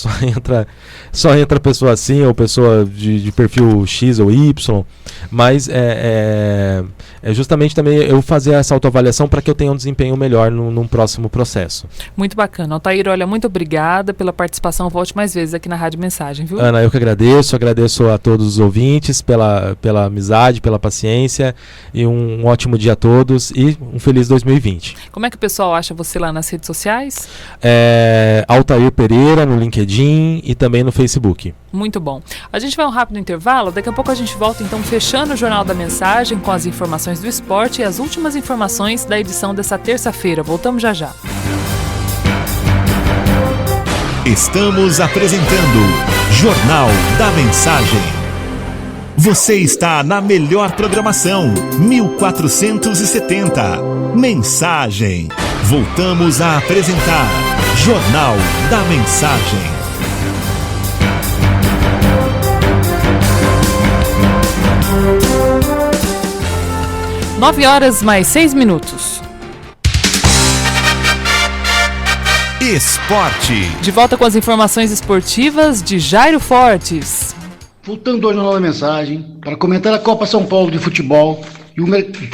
só entra pessoa assim, ou pessoa de perfil X ou Y. Mas é justamente também eu fazer essa autoavaliação para que eu tenha um desempenho melhor num próximo processo. Muito bacana. Altair, olha, muito obrigada pela participação. Volte mais vezes aqui na Rádio Mensagem, viu? Ana, eu que agradeço a todos os ouvintes pela amizade, pela paciência, e um ótimo dia a todos e um feliz 2020. Como é que o pessoal acha você lá nas redes sociais? Altair Pereira no LinkedIn e também no Facebook. Muito bom. A gente vai um rápido intervalo, daqui a pouco a gente volta então fechando o Jornal da Mensagem com as informações do esporte e as últimas informações da edição dessa terça-feira. Voltamos já já. Estamos apresentando Jornal da Mensagem. Você está na melhor programação, 1470. Mensagem. Voltamos a apresentar Jornal da Mensagem. 9h mais 6 minutos. Esporte. De volta com as informações esportivas de Jairo Fortes. Voltando ao Jornal da Mensagem, para comentar a Copa São Paulo de Futebol e o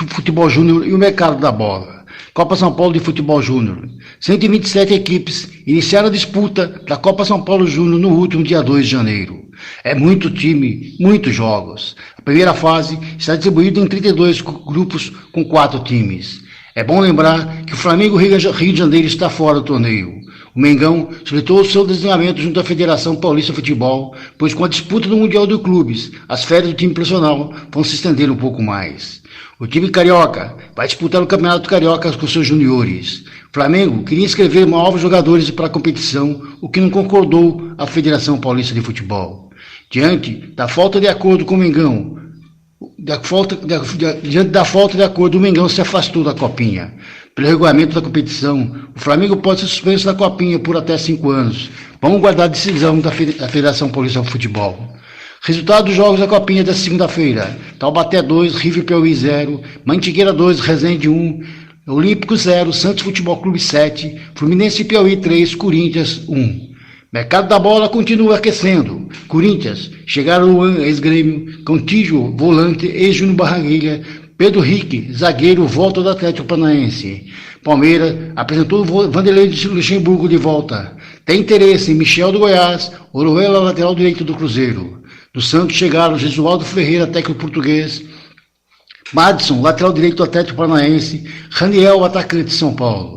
Futebol Júnior e o mercado da bola. Copa São Paulo de Futebol Júnior. 127 equipes iniciaram a disputa da Copa São Paulo Júnior no último dia 2 de janeiro. É muito time, muitos jogos. A primeira fase está distribuída em 32 grupos com 4 times. É bom lembrar que o Flamengo Rio de Janeiro está fora do torneio. O Mengão solicitou o seu desenvolvimento junto à Federação Paulista de Futebol, pois com a disputa do Mundial de Clubes, as férias do time profissional vão se estender um pouco mais. O time carioca vai disputar o Campeonato Carioca com seus juniores. O Flamengo queria inscrever novos jogadores para a competição, o que não concordou a Federação Paulista de Futebol. Diante da falta de acordo com o Mengão, diante da falta de acordo, o Mengão se afastou da Copinha. Pelo regulamento da competição, o Flamengo pode ser suspenso da Copinha por até 5 anos. Vamos guardar a decisão da Federação Paulista de Futebol. Resultado dos jogos da Copinha desta segunda-feira: Taubaté 2, River Piauí 0, Mantigueira 2, Resende 1, Olímpico 0, Santos Futebol Clube 7, Fluminense Piauí 3, Corinthians 1. Mercado da bola continua aquecendo. Corinthians, chegaram Luan, ex-Grêmio, Contígio, volante, ex-Júnior Barranquilla, Pedro Henrique, zagueiro, volta do Atlético Paranaense. Palmeiras apresentou Vanderlei de Luxemburgo de volta. Tem interesse em Michel do Goiás, Oruela, lateral direito do Cruzeiro. Do Santos chegaram Jesualdo Ferreira, técnico português, Madison, lateral direito do Atlético Paranaense, Raniel, atacante de São Paulo.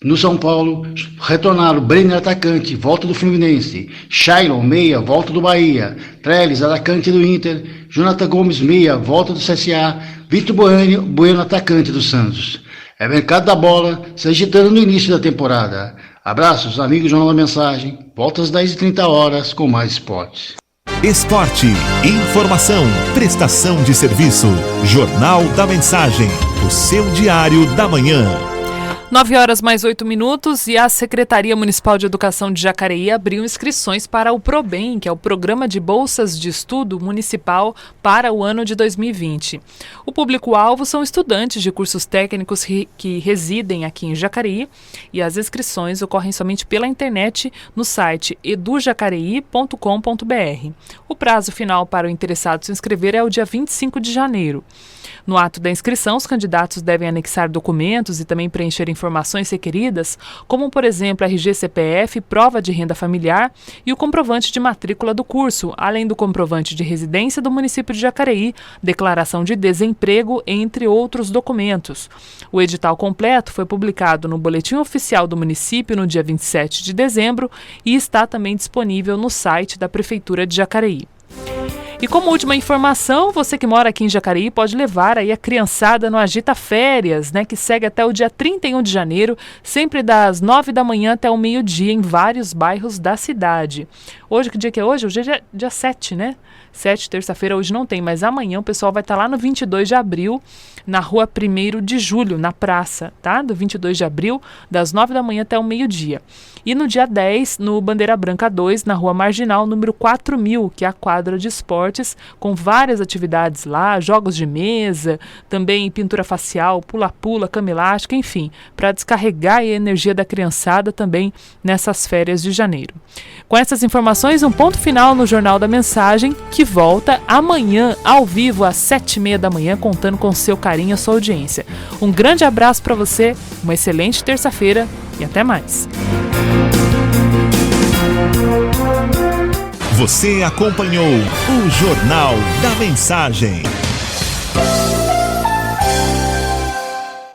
No São Paulo, retornaram Brenner, atacante, volta do Fluminense, Shailon, meia, volta do Bahia, Trellis, atacante do Inter, Jonathan Gomes, meia, volta do CSA, Vitor Bueno, atacante do Santos. É mercado da bola se agitando no início da temporada. Abraços, amigos do Jornal da Mensagem. Volta às 10h30 com mais esportes. Esporte, informação, prestação de serviço. Jornal da Mensagem, o seu diário da manhã. 9h mais 8 e a Secretaria Municipal de Educação de Jacareí abriu inscrições para o PROBEM, que é o Programa de Bolsas de Estudo Municipal para o ano de 2020. O público-alvo são estudantes de cursos técnicos que residem aqui em Jacareí e as inscrições ocorrem somente pela internet no site edujacareí.com.br. O prazo final para o interessado se inscrever é o dia 25 de janeiro. No ato da inscrição, os candidatos devem anexar documentos e também preencher informações requeridas, como, por exemplo, RG, CPF, prova de renda familiar e o comprovante de matrícula do curso, além do comprovante de residência do município de Jacareí, declaração de desemprego, entre outros documentos. O edital completo foi publicado no Boletim Oficial do município no dia 27 de dezembro e está também disponível no site da Prefeitura de Jacareí. E como última informação, você que mora aqui em Jacareí pode levar aí a criançada no Agita Férias, né, que segue até o dia 31 de janeiro, sempre das 9 da manhã até o meio-dia em vários bairros da cidade. Hoje, que dia que é hoje? Hoje é dia 7, né? 7, terça-feira, hoje não tem, mas amanhã o pessoal vai estar lá no 22 de abril, na rua 1º de julho, na praça, tá? Do 22 de abril, das 9 da manhã até o meio-dia. E no dia 10, no Bandeira Branca 2, na rua Marginal, número 4000, que é a quadra de esportes, com várias atividades lá, jogos de mesa, também pintura facial, pula-pula, cama elástica, enfim, para descarregar a energia da criançada também nessas férias de janeiro. Com essas informações, um ponto final no Jornal da Mensagem, que volta amanhã, ao vivo, às 7h30 da manhã, contando com seu carinho e a sua audiência. Um grande abraço para você, uma excelente terça-feira e até mais. Você acompanhou o Jornal da Mensagem.